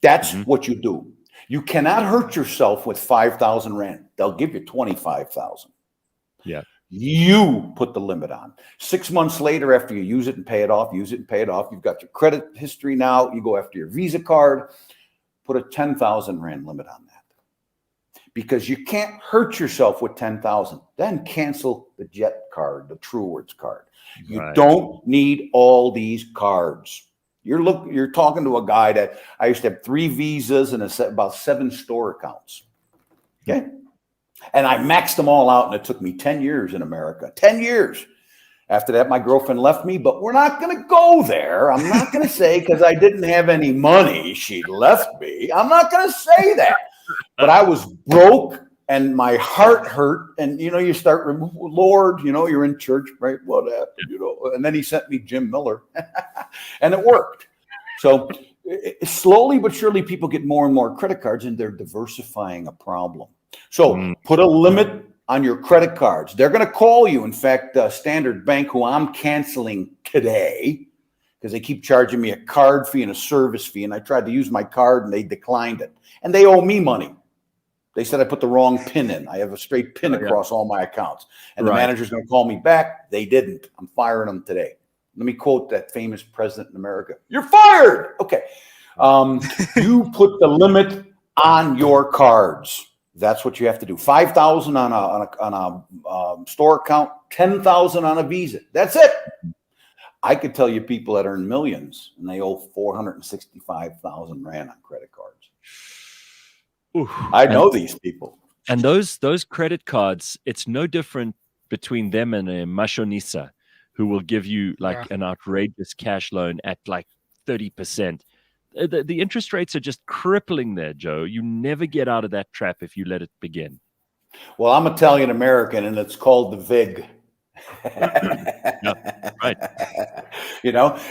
That's what you do. You cannot hurt yourself with 5,000 Rand. They'll give you 25,000. Yeah. You put the limit on. 6 months later, after you use it and pay it off, you've got your credit history now. You go after your Visa card, put a 10,000 Rand limit on that. Because you can't hurt yourself with 10,000. Then cancel the Jet card, the Truewords card. You don't need all these cards. You're talking to a guy that I used to have 3 Visas and about 7 store accounts. Okay. And I maxed them all out, and it took me 10 years in America. 10 years. After that, my girlfriend left me, but we're not going to go there. I'm not going to say because I didn't have any money, she left me. I'm not going to say that. But I was broke, and my heart hurt. And, you start, Lord, you're in church, right? What happened, And then he sent me Jim Miller, and it worked. So slowly but surely, people get more and more credit cards, and they're diversifying a problem. So put a limit on your credit cards. They're going to call you. In fact, Standard Bank, who I'm canceling today because they keep charging me a card fee and a service fee. And I tried to use my card and they declined it. And they owe me money. They said I put the wrong PIN in. I have a straight PIN across all my accounts. And the manager's going to call me back. They didn't. I'm firing them today. Let me quote that famous president in America. You're fired. Okay. You put the limit on your cards. That's what you have to do. 5,000 on a store account, 10,000 on a Visa. That's it. I could tell you people that earn millions and they owe 465,000 Rand on credit cards. Oof. I know these people. And those credit cards, it's no different between them and a mashonisa, who will give you an outrageous cash loan at 30%. The interest rates are just crippling there, Joe. You never get out of that trap if you let it begin. Well, I'm Italian American, and it's called the VIG. Right.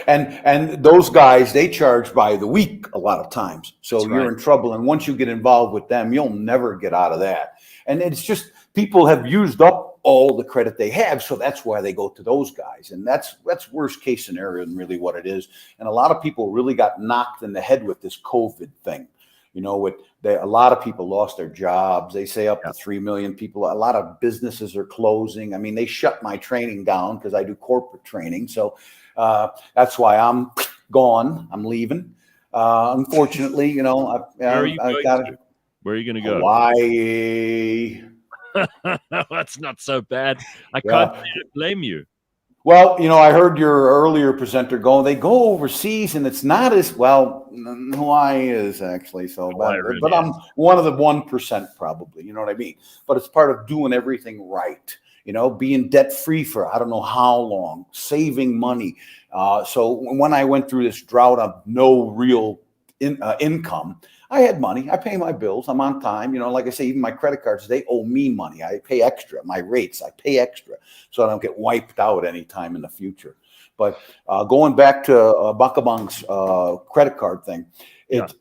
And those guys, they charge by the week a lot of times. So you're in trouble. And once you get involved with them, you'll never get out of that. And it's just people have used up all the credit they have. So that's why they go to those guys. And that's worst case scenario and really what it is. And a lot of people really got knocked in the head with this COVID thing. A lot of people lost their jobs. They say up to 3 million people. A lot of businesses are closing. I mean, they shut my training down because I do corporate training. So that's why I'm gone. I'm leaving. Unfortunately, Where are you going to go? Hawaii. That's not so bad. I can't blame you. Well, I heard your earlier presenter they go overseas, and it's not as well. Hawaii is actually but I'm one of the 1% probably. You know what I mean? But it's part of doing everything right. being debt free for I don't know how long, saving money. So when I went through this drought of no real income, I had money. I pay my bills. I'm on time. Like I say, even my credit cards, they owe me money. I pay extra. My rates, I pay extra so I don't get wiped out anytime in the future. But going back to Bakh'abantu's credit card thing,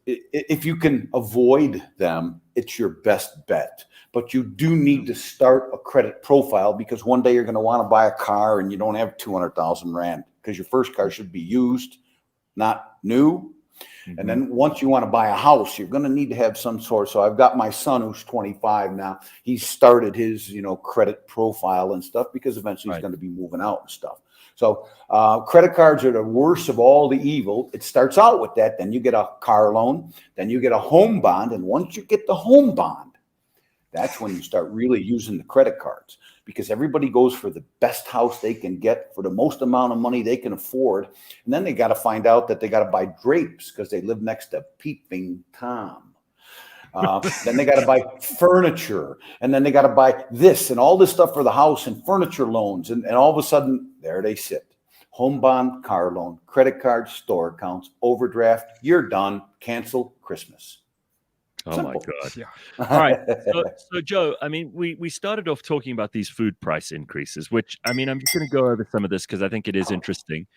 if you can avoid them, it's your best bet. But you do need to start a credit profile because one day you're going to want to buy a car and you don't have 200,000 Rand because your first car should be used, not new. And then once you want to buy a house, you're going to need to have some sort. So I've got my son who's 25 now. He started his, credit profile and stuff because eventually he's going to be moving out and stuff. So credit cards are the worst of all the evil. It starts out with that. Then you get a car loan. Then you get a home bond. And once you get the home bond, that's when you start really using the credit cards because everybody goes for the best house they can get for the most amount of money they can afford. And then they got to find out that they got to buy drapes because they live next to Peeping Tom. Then they got to buy furniture, and then they got to buy this and all this stuff for the house and furniture loans. And all of a sudden, there they sit. Home bond, car loan, credit card, store accounts, overdraft. You're done. Cancel Christmas. Oh Simple. my God. Yeah. All right. So Joe, I mean, we started off talking about these food price increases, which, I mean, I'm just going to go over some of this because I think it is interesting.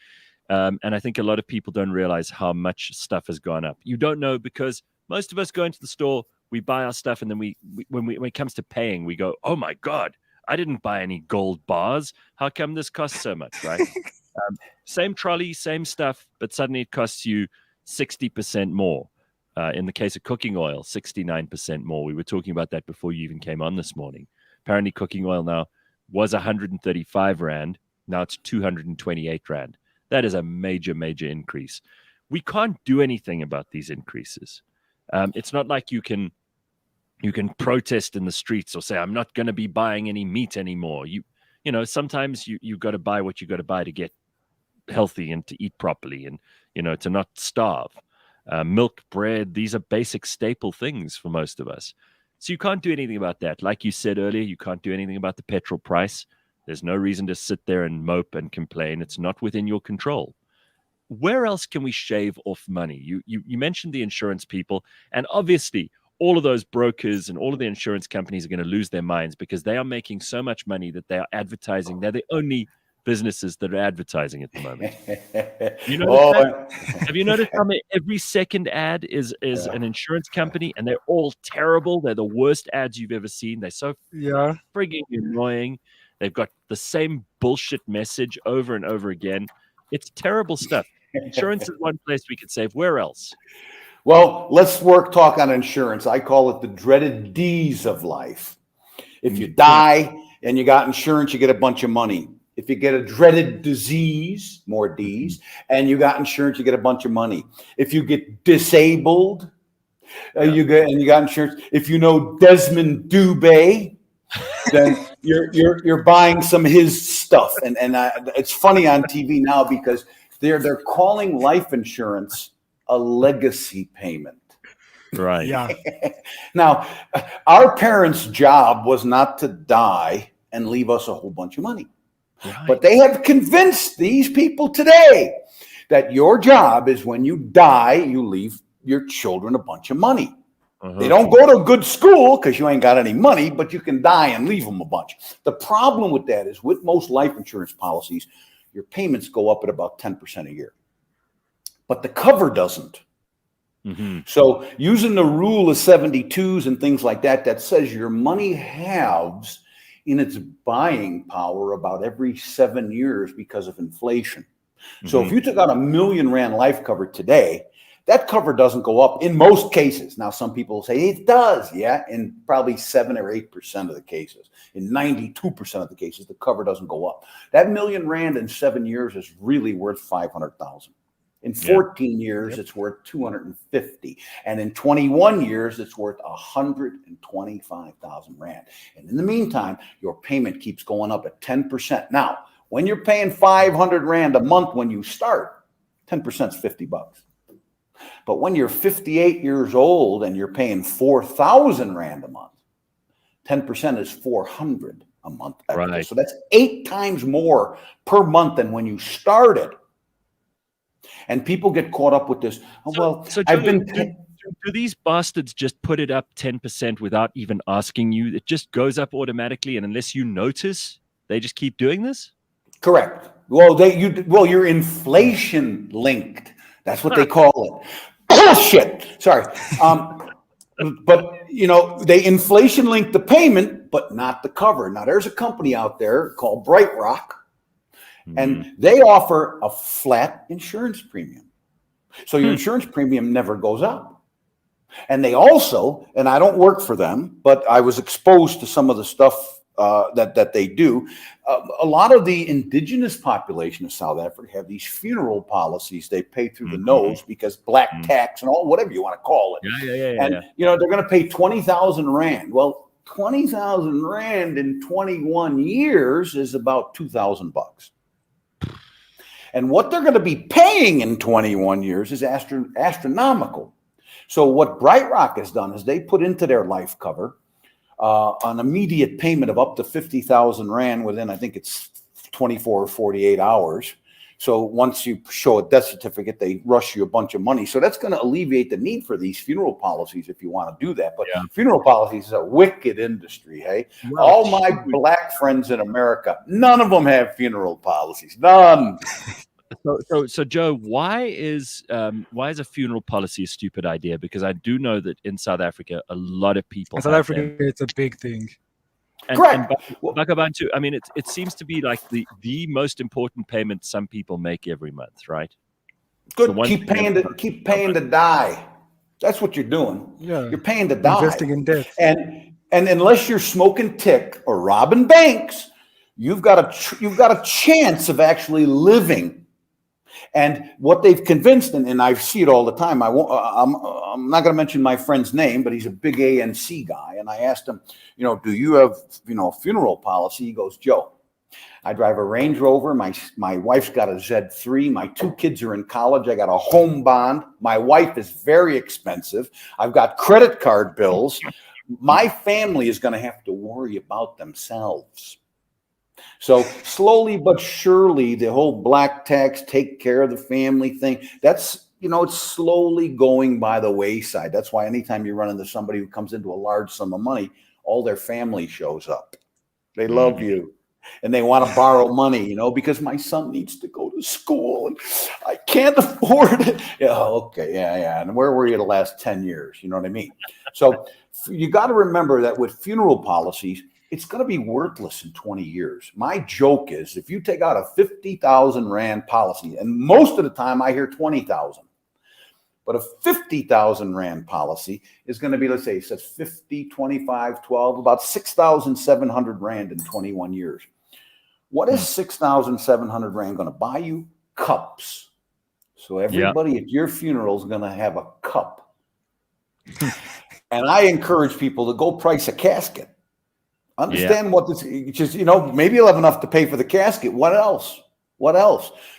And I think a lot of people don't realize how much stuff has gone up. You don't know because most of us go into the store, we buy our stuff, and then when it comes to paying, we go, oh my God, I didn't buy any gold bars. How come this costs so much, right? Same trolley, same stuff, but suddenly it costs you 60% more. In the case of cooking oil, 69% more. We were talking about that before you even came on this morning. Apparently cooking oil now was 135 Rand. Now it's 228 Rand. That is a major, major increase. We can't do anything about these increases. It's not like you can protest in the streets or say, I'm not going to be buying any meat anymore. Sometimes you got to buy what you got to buy to get healthy and to eat properly and, to not starve. Milk, bread, these are basic staple things for most of us. So you can't do anything about that. Like you said earlier, you can't do anything about the petrol price. There's no reason to sit there and mope and complain. It's not within your control. Where else can we shave off money? You mentioned the insurance people, and obviously all of those brokers and all of the insurance companies are going to lose their minds because they are making so much money that they are advertising. They're the only businesses that are advertising at the moment. Have you noticed how every second ad is an insurance company, and they're all terrible? They're the worst ads you've ever seen. They're so frigging annoying. They've got the same bullshit message over and over again. It's terrible stuff. Insurance is one place we could save. Where else? Well, let's talk on insurance. I call it the dreaded D's of life. If you die and you got insurance, you get a bunch of money. If you get a dreaded disease, more D's, and you got insurance, you get a bunch of money. If you get disabled, you got insurance. If you know Desmond Dubé, then you're buying some of his stuff. And it's funny on TV now because they're calling life insurance a legacy payment. Right. Yeah. Now, our parents' job was not to die and leave us a whole bunch of money. Right. But they have convinced these people today that your job is when you die, you leave your children a bunch of money. They don't go to a good school because you ain't got any money, but you can die and leave them a bunch. The problem with that is with most life insurance policies, your payments go up at about 10% a year. But the cover doesn't. So using the rule of 72s and things like that, that says your money halves in its buying power about every 7 years because of inflation. So if you took out R1 million life cover today, that cover doesn't go up in most cases. Now, some people say it does. Yeah, in probably 7 or 8% of the cases. In 92% of the cases, the cover doesn't go up. That R1 million in 7 years is really worth 500,000. In 14 years, it's worth 250. And in 21 years, it's worth 125,000 Rand. And in the meantime, your payment keeps going up at 10%. Now, when you're paying 500 Rand a month when you start, 10% is $50. But when you're 58 years old and you're paying 4,000 Rand a month, 10% is 400. a month. After Right. this. So that's 8 times more per month than when you started. And people get caught up with this. Oh, well, So I've Joe, been. do these bastards just put it up 10% without even asking you? It just goes up automatically, and unless you notice, they just keep doing this? Correct. Well, you're inflation linked. That's what they call it. Bullshit. Sorry. But they inflation link the payment, but not the cover. Now, there's a company out there called Bright Rock, and they offer a flat insurance premium. So your insurance premium never goes up. And they also, and I don't work for them, but I was exposed to some of the stuff that they do. A lot of the indigenous population of South Africa have these funeral policies they pay through the nose because black tax and all, whatever you want to call it. And they're going to pay 20,000 rand. Well, 20,000 rand in 21 years is about $2,000. And what they're going to be paying in 21 years is astronomical. So what Bright Rock has done is they put into their life cover an immediate payment of up to 50,000 rand within, I think it's 24 or 48 hours. So once you show a death certificate, they rush you a bunch of money. So that's going to alleviate the need for these funeral policies if you want to do that. But funeral policies is a wicked industry, hey? Well, all my black friends in America, none of them have funeral policies. None. So Joe, why is a funeral policy a stupid idea? Because I do know that in South Africa, a lot of people. In South Africa, it's a big thing. Correct. And Bakh'abantu, I mean, it seems to be like the most important payment some people make every month, right? Good. Keep paying to die. That's what you're doing. Yeah. You're paying to die. Investing in death. And unless you're smoking tick or robbing banks, you've got a chance of actually living. And what they've convinced, and I see it all the time. I'm not going to mention my friend's name, but he's a big ANC guy. And I asked him, do you have, a funeral policy? He goes, Joe, I drive a Range Rover. My wife's got a Z3. My 2 kids are in college. I got a home bond. My wife is very expensive. I've got credit card bills. My family is going to have to worry about themselves. So slowly but surely, the whole black tax, take care of the family thing, that's, it's slowly going by the wayside. That's why anytime you run into somebody who comes into a large sum of money, all their family shows up. They love you and they want to borrow money, because my son needs to go to school and I can't afford it. Yeah, okay, yeah. And where were you the last 10 years? You know what I mean? So you got to remember that with funeral policies, it's going to be worthless in 20 years. My joke is if you take out a 50,000 rand policy, and most of the time I hear 20,000, but a 50,000 rand policy is going to be, let's say, it says 50, 25, 12, about 6,700 rand in 21 years. What is 6,700 rand going to buy you? Cups. So everybody at your funeral is going to have a cup. And I encourage people to go price a casket. Understand what this, just, maybe you'll have enough to pay for the casket. What else?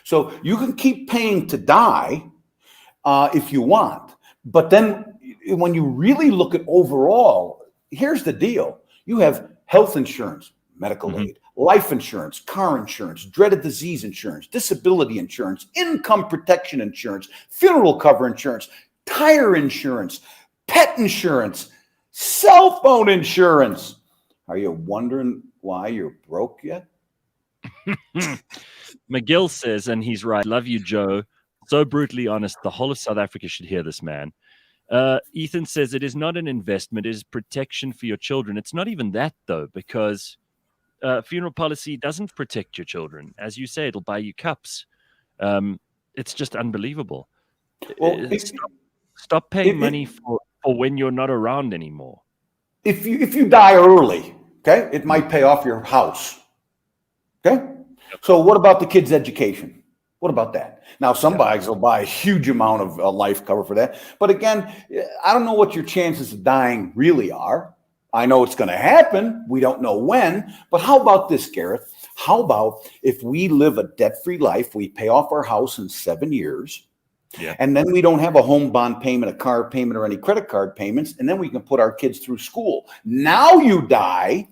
So you can keep paying to die if you want. But then when you really look at overall, here's the deal. You have health insurance, medical aid, life insurance, car insurance, dreaded disease insurance, disability insurance, income protection insurance, funeral cover insurance, tire insurance, pet insurance, cell phone insurance. Are you wondering why you're broke yet? McGill says, and he's right, love you, Joe. So brutally honest. The whole of South Africa should hear this, man. Ethan says, it is not an investment. It is protection for your children. It's not even that, though, because funeral policy doesn't protect your children. As you say, it'll buy you cups. It's just unbelievable. Well, stop paying money for when you're not around anymore. If you die early, okay, it might pay off your house. Okay? So what about the kids' education? What about that? Now, some guys will buy a huge amount of life cover for that. But again, I don't know what your chances of dying really are. I know it's going to happen. We don't know when. But how about this, Gareth? How about if we live a debt-free life, we pay off our house in 7 years, and then we don't have a home bond payment, a car payment, or any credit card payments, and then we can put our kids through school. Now you die,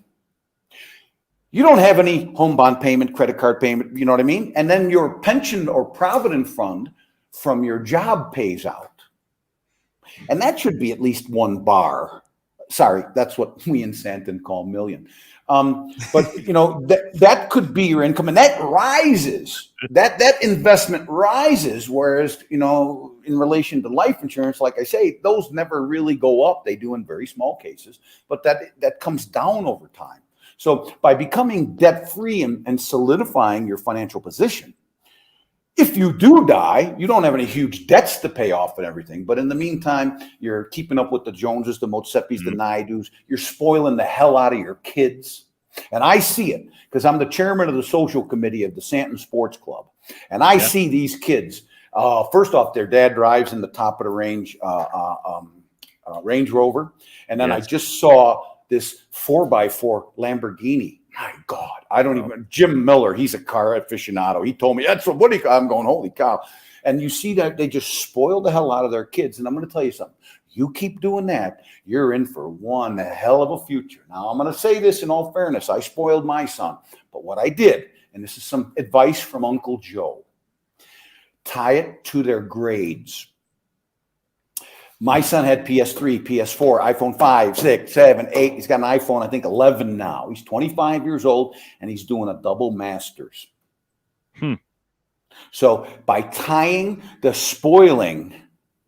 You don't have any home bond payment, credit card payment, you know what I mean? And then your pension or provident fund from your job pays out. And that should be at least one bar. Sorry, that's what we in Santon call million. But you know, that could be your income, and that rises. That investment rises. Whereas, you know, in relation to life insurance, like I say, those never really go up. They do in very small cases, but that comes down over time. So by becoming debt-free and solidifying your financial position, if you do die, you don't have any huge debts to pay off and everything. But in the meantime, you're keeping up with the Joneses, the Motsepis, the Naidus. You're spoiling the hell out of your kids. And I see it because I'm the chairman of the social committee of the Santon Sports Club. And I see these kids. First off, their dad drives in the top of the range Range Rover. And then I just saw this 4x4 Lamborghini. My God, I don't even. Jim Miller, he's a car aficionado. He told me that's what I'm going. Holy cow! And you see that they just spoil the hell out of their kids. And I'm going to tell you something. You keep doing that, you're in for one hell of a future. Now I'm going to say this in all fairness. I spoiled my son, but what I did, and this is some advice from Uncle Joe, tie it to their grades. My son had PS3, PS4, iPhone 5, 6, 7, 8. He's got an iPhone, I think, 11 now. He's 25 years old, and he's doing a double master's. So by tying the spoiling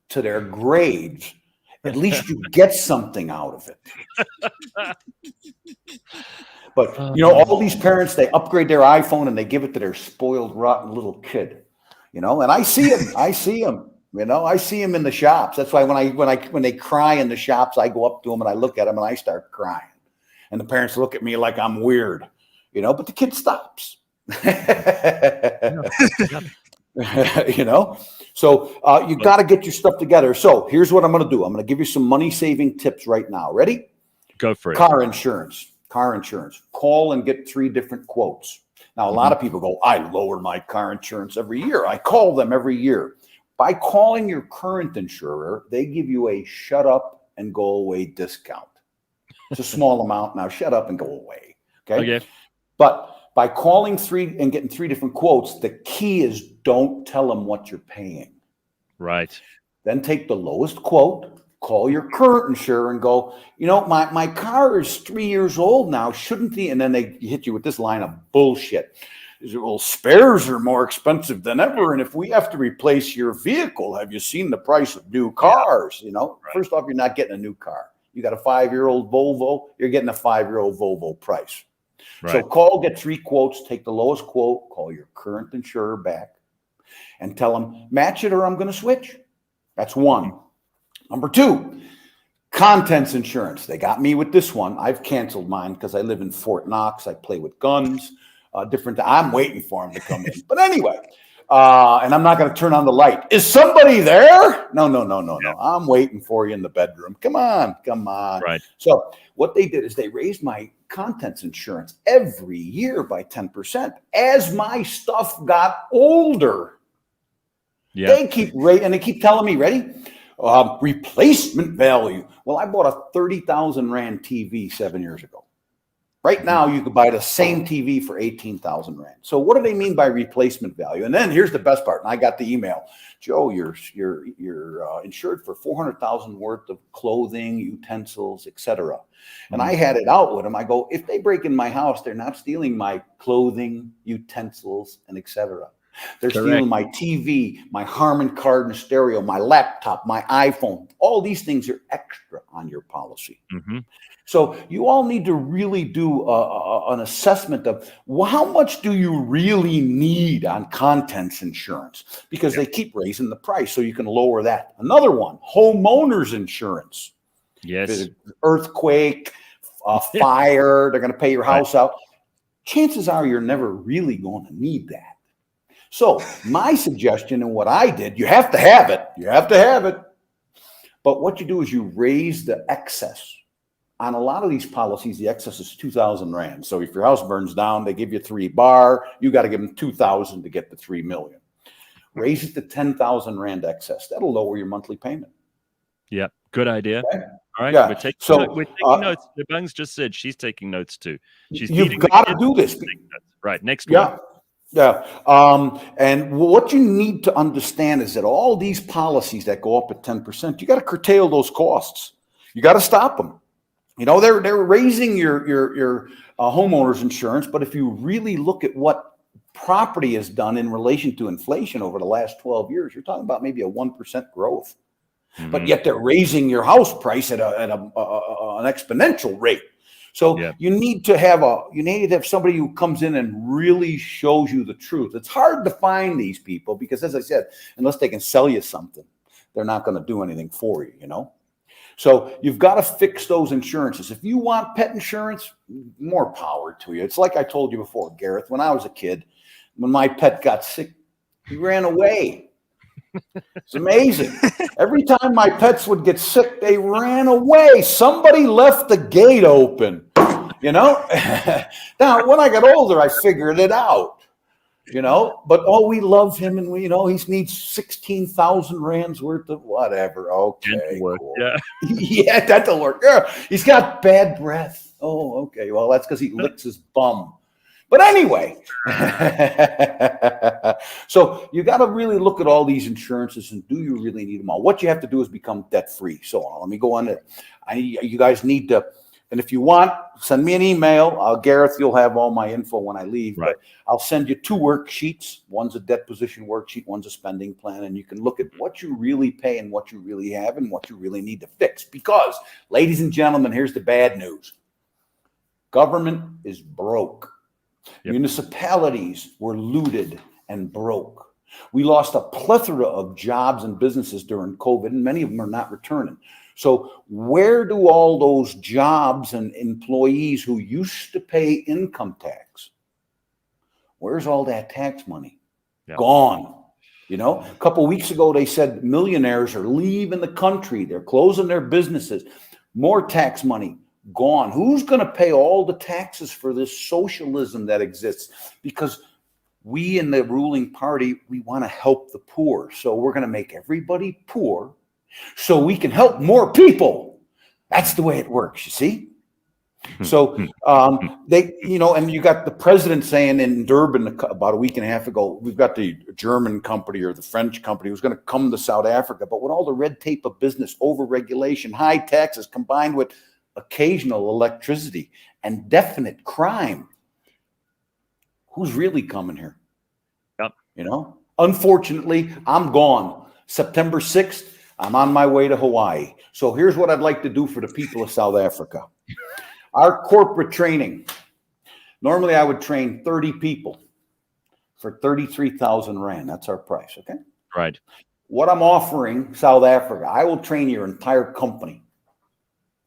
to their grades, at least you get something out of it. But, you know, all these parents, they upgrade their iPhone, and they give it to their spoiled, rotten little kid. You know, and I see them. I see them. You know, I see them in the shops. That's why when they cry in the shops, I go up to them and I look at them and I start crying. And the parents look at me like I'm weird, you know, but the kid stops. You know, so you got to get your stuff together. So here's what I'm going to do. I'm going to give you some money saving tips right now. Ready? Go for it. Car insurance. Call and get 3 different quotes. Now, a lot of people go, I lower my car insurance every year. I call them every year. By calling your current insurer, they give you a shut up and go away discount. It's a small amount. Now shut up and go away. Okay. But by calling 3 and getting 3 different quotes, the key is don't tell them what you're paying. Right. Then take the lowest quote, call your current insurer and go, you know, my car is 3 years old now. Shouldn't the, and then they hit you with this line of bullshit. Well, spares are more expensive than ever. And if we have to replace your vehicle, have you seen the price of new cars? You know, first off, you're not getting a new car. You got a 5-year-old Volvo, you're getting a 5-year-old Volvo price. So call, get 3 quotes, take the lowest quote, call your current insurer back and tell them, match it or I'm going to switch. That's 1. Number 2, contents insurance. They got me with this one. I've canceled mine because I live in Fort Knox. I play with guns. I'm waiting for him to come in. But anyway, and I'm not going to turn on the light. Is somebody there? No. I'm waiting for you in the bedroom. Come on. Right. So what they did is they raised my contents insurance every year by 10% as my stuff got older. Yeah. They keep and they keep telling me, ready? Replacement value. Well, I bought a 30,000 Rand TV 7 years ago. Right now, you could buy the same TV for 18,000 Rand. So what do they mean by replacement value? And then here's the best part. And I got the email. Joe, you're insured for 400,000 worth of clothing, utensils, etc. And I had it out with them. I go, if they break in my house, they're not stealing my clothing, utensils, and etc. They're stealing my TV, my Harman Kardon stereo, my laptop, my iPhone. All these things are extra on your policy. So you all need to really do an assessment of how much do you really need on contents insurance, because they keep raising the price, so you can lower that. Another one, homeowners insurance. Yes. Earthquake, fire, they're going to pay your house out. Chances are you're never really going to need that. So my suggestion and what I did, you have to have it. But what you do is you raise the excess. On a lot of these policies, the excess is 2,000 Rand. So if your house burns down, they give you 3 bar. You got to give them 2,000 to get the 3 million. Raise it to 10,000 Rand excess. That'll lower your monthly payment. Yeah, good idea. Okay? All right, Yeah. we're taking, So, we're taking notes. Lebang's just said she's taking notes too. She's you've feeding the got to kids. do this. Right, next one. Yeah. Yeah. And what you need to understand is that all these policies that go up at 10%, you got to curtail those costs. You got to stop them. You know, they're raising your homeowner's insurance, but if you really look at what property has done in relation to inflation over the last 12 years, you're talking about maybe a 1% growth. But yet they're raising your house price at an exponential rate. So you need to have somebody who comes in and really shows you the truth. It's hard to find these people because, as I said, unless they can sell you something, they're not going to do anything for you, you know? So you've got to fix those insurances. If you want pet insurance, more power to you. It's like I told you before, Gareth, when I was a kid, when my pet got sick, he ran away. It's amazing. Every time my pets would get sick, they ran away. Somebody left the gate open, you know? Now, when I got older, I figured it out, you know? But, we love him, and he needs 16,000 rands worth of whatever. Okay, cool. Yeah. Yeah, dental work. Yeah. He's got bad breath. Oh, okay. Well, that's because he licks his bum. But anyway, so you got to really look at all these insurances and do you really need them all? What you have to do is become debt free. So let me go on there. You guys need to, and if you want, send me an email. Gareth, you'll have all my info when I leave. Right. But I'll send you 2 worksheets. One's a debt position worksheet. One's a spending plan. And you can look at what you really pay and what you really have and what you really need to fix. Because, ladies and gentlemen, here's the bad news. Government is broke. Yep. Municipalities were looted and broke. We lost a plethora of jobs and businesses during COVID, and many of them are not returning. So where do all those jobs and employees who used to pay income tax, where's all that tax money? Yep. Gone. You know, a couple of weeks ago, they said millionaires are leaving the country. They're closing their businesses. More tax money. Gone. Who's going to pay all the taxes for this socialism that exists? Because we in the ruling party, we want to help the poor. So we're going to make everybody poor so we can help more people. That's the way it works, you see? So they, and you got the president saying in Durban about a week and a half ago, we've got the German company or the French company who's going to come to South Africa. But with all the red tape of business, overregulation, high taxes combined with occasional electricity and definite crime, who's really coming here? Yep. Unfortunately, I'm gone. September 6th, I'm on my way to Hawaii. So here's what I'd like to do for the people of South Africa. Our corporate training. Normally I would train 30 people for 33,000 Rand. That's our price, okay? Right. What I'm offering South Africa, I will train your entire company.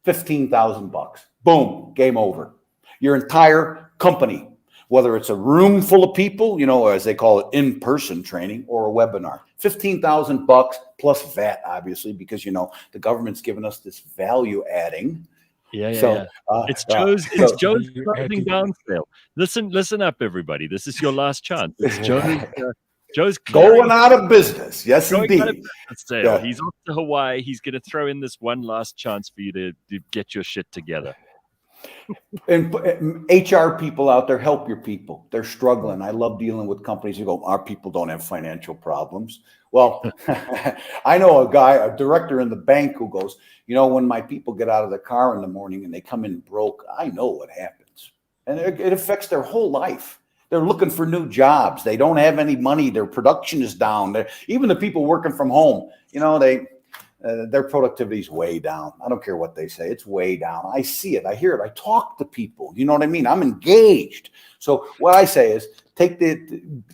$15,000. Boom, game over. Your entire company, whether it's a room full of people, or as they call it, in-person training, or a webinar. $15,000 plus VAT, obviously, because the government's given us this value adding. Yeah. It's Joe's closing down sale. Listen up, everybody. This is your last chance. It's Joe's going out of business. Yes, indeed. Yeah. He's off to Hawaii. He's going to throw in this one last chance for you to get your shit together. And HR people out there, help your people. They're struggling. I love dealing with companies who go, our people don't have financial problems. Well, I know a director in the bank who goes, when my people get out of the car in the morning and they come in broke, I know what happens. And it affects their whole life. They're looking for new jobs. They don't have any money. Their production is down. Even the people working from home, their productivity is way down. I don't care what they say. It's way down. I see it. I hear it. I talk to people. You know what I mean? I'm engaged. So what I say is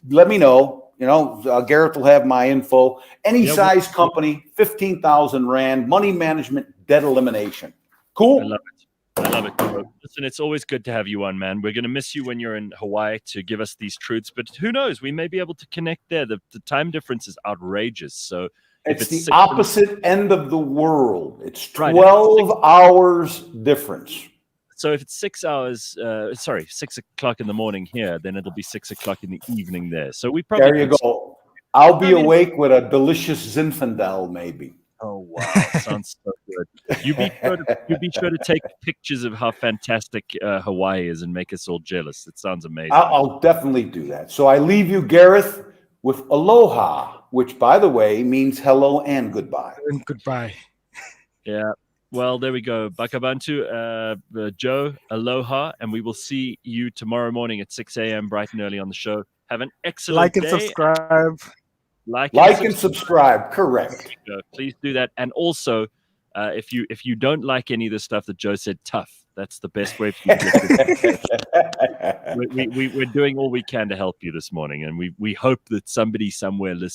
let me know. Gareth will have my info. Any size company, 15,000 Rand, money management, debt elimination. Cool. I love it. Listen, it's always good to have you on, man. We're going to miss you when you're in Hawaii to give us these truths, but who knows? We may be able to connect there. The time difference is outrageous. So it's the opposite end of the world. It's 12 hours difference. So if it's 6 hours, 6 o'clock in the morning here, then it'll be 6 o'clock in the evening there. So we probably there you go. I'll be awake with a delicious Zinfandel, maybe. Oh wow, sounds so good. You be sure to take pictures of how fantastic Hawaii is and make us all jealous. It sounds amazing. I'll definitely do that. So I leave you, Gareth, with aloha, which, by the way, means hello and goodbye. And goodbye. Yeah. Well, there we go. Bakh'abantu, Joe, aloha, and we will see you tomorrow morning at 6 a.m. bright and early on the show. Have an excellent Like and day. subscribe. Like and subscribe. Correct. Please do that. And also, if you don't like any of the stuff that Joe said, tough. That's the best way for you to get we're doing all we can to help you this morning, and we hope that somebody somewhere listens.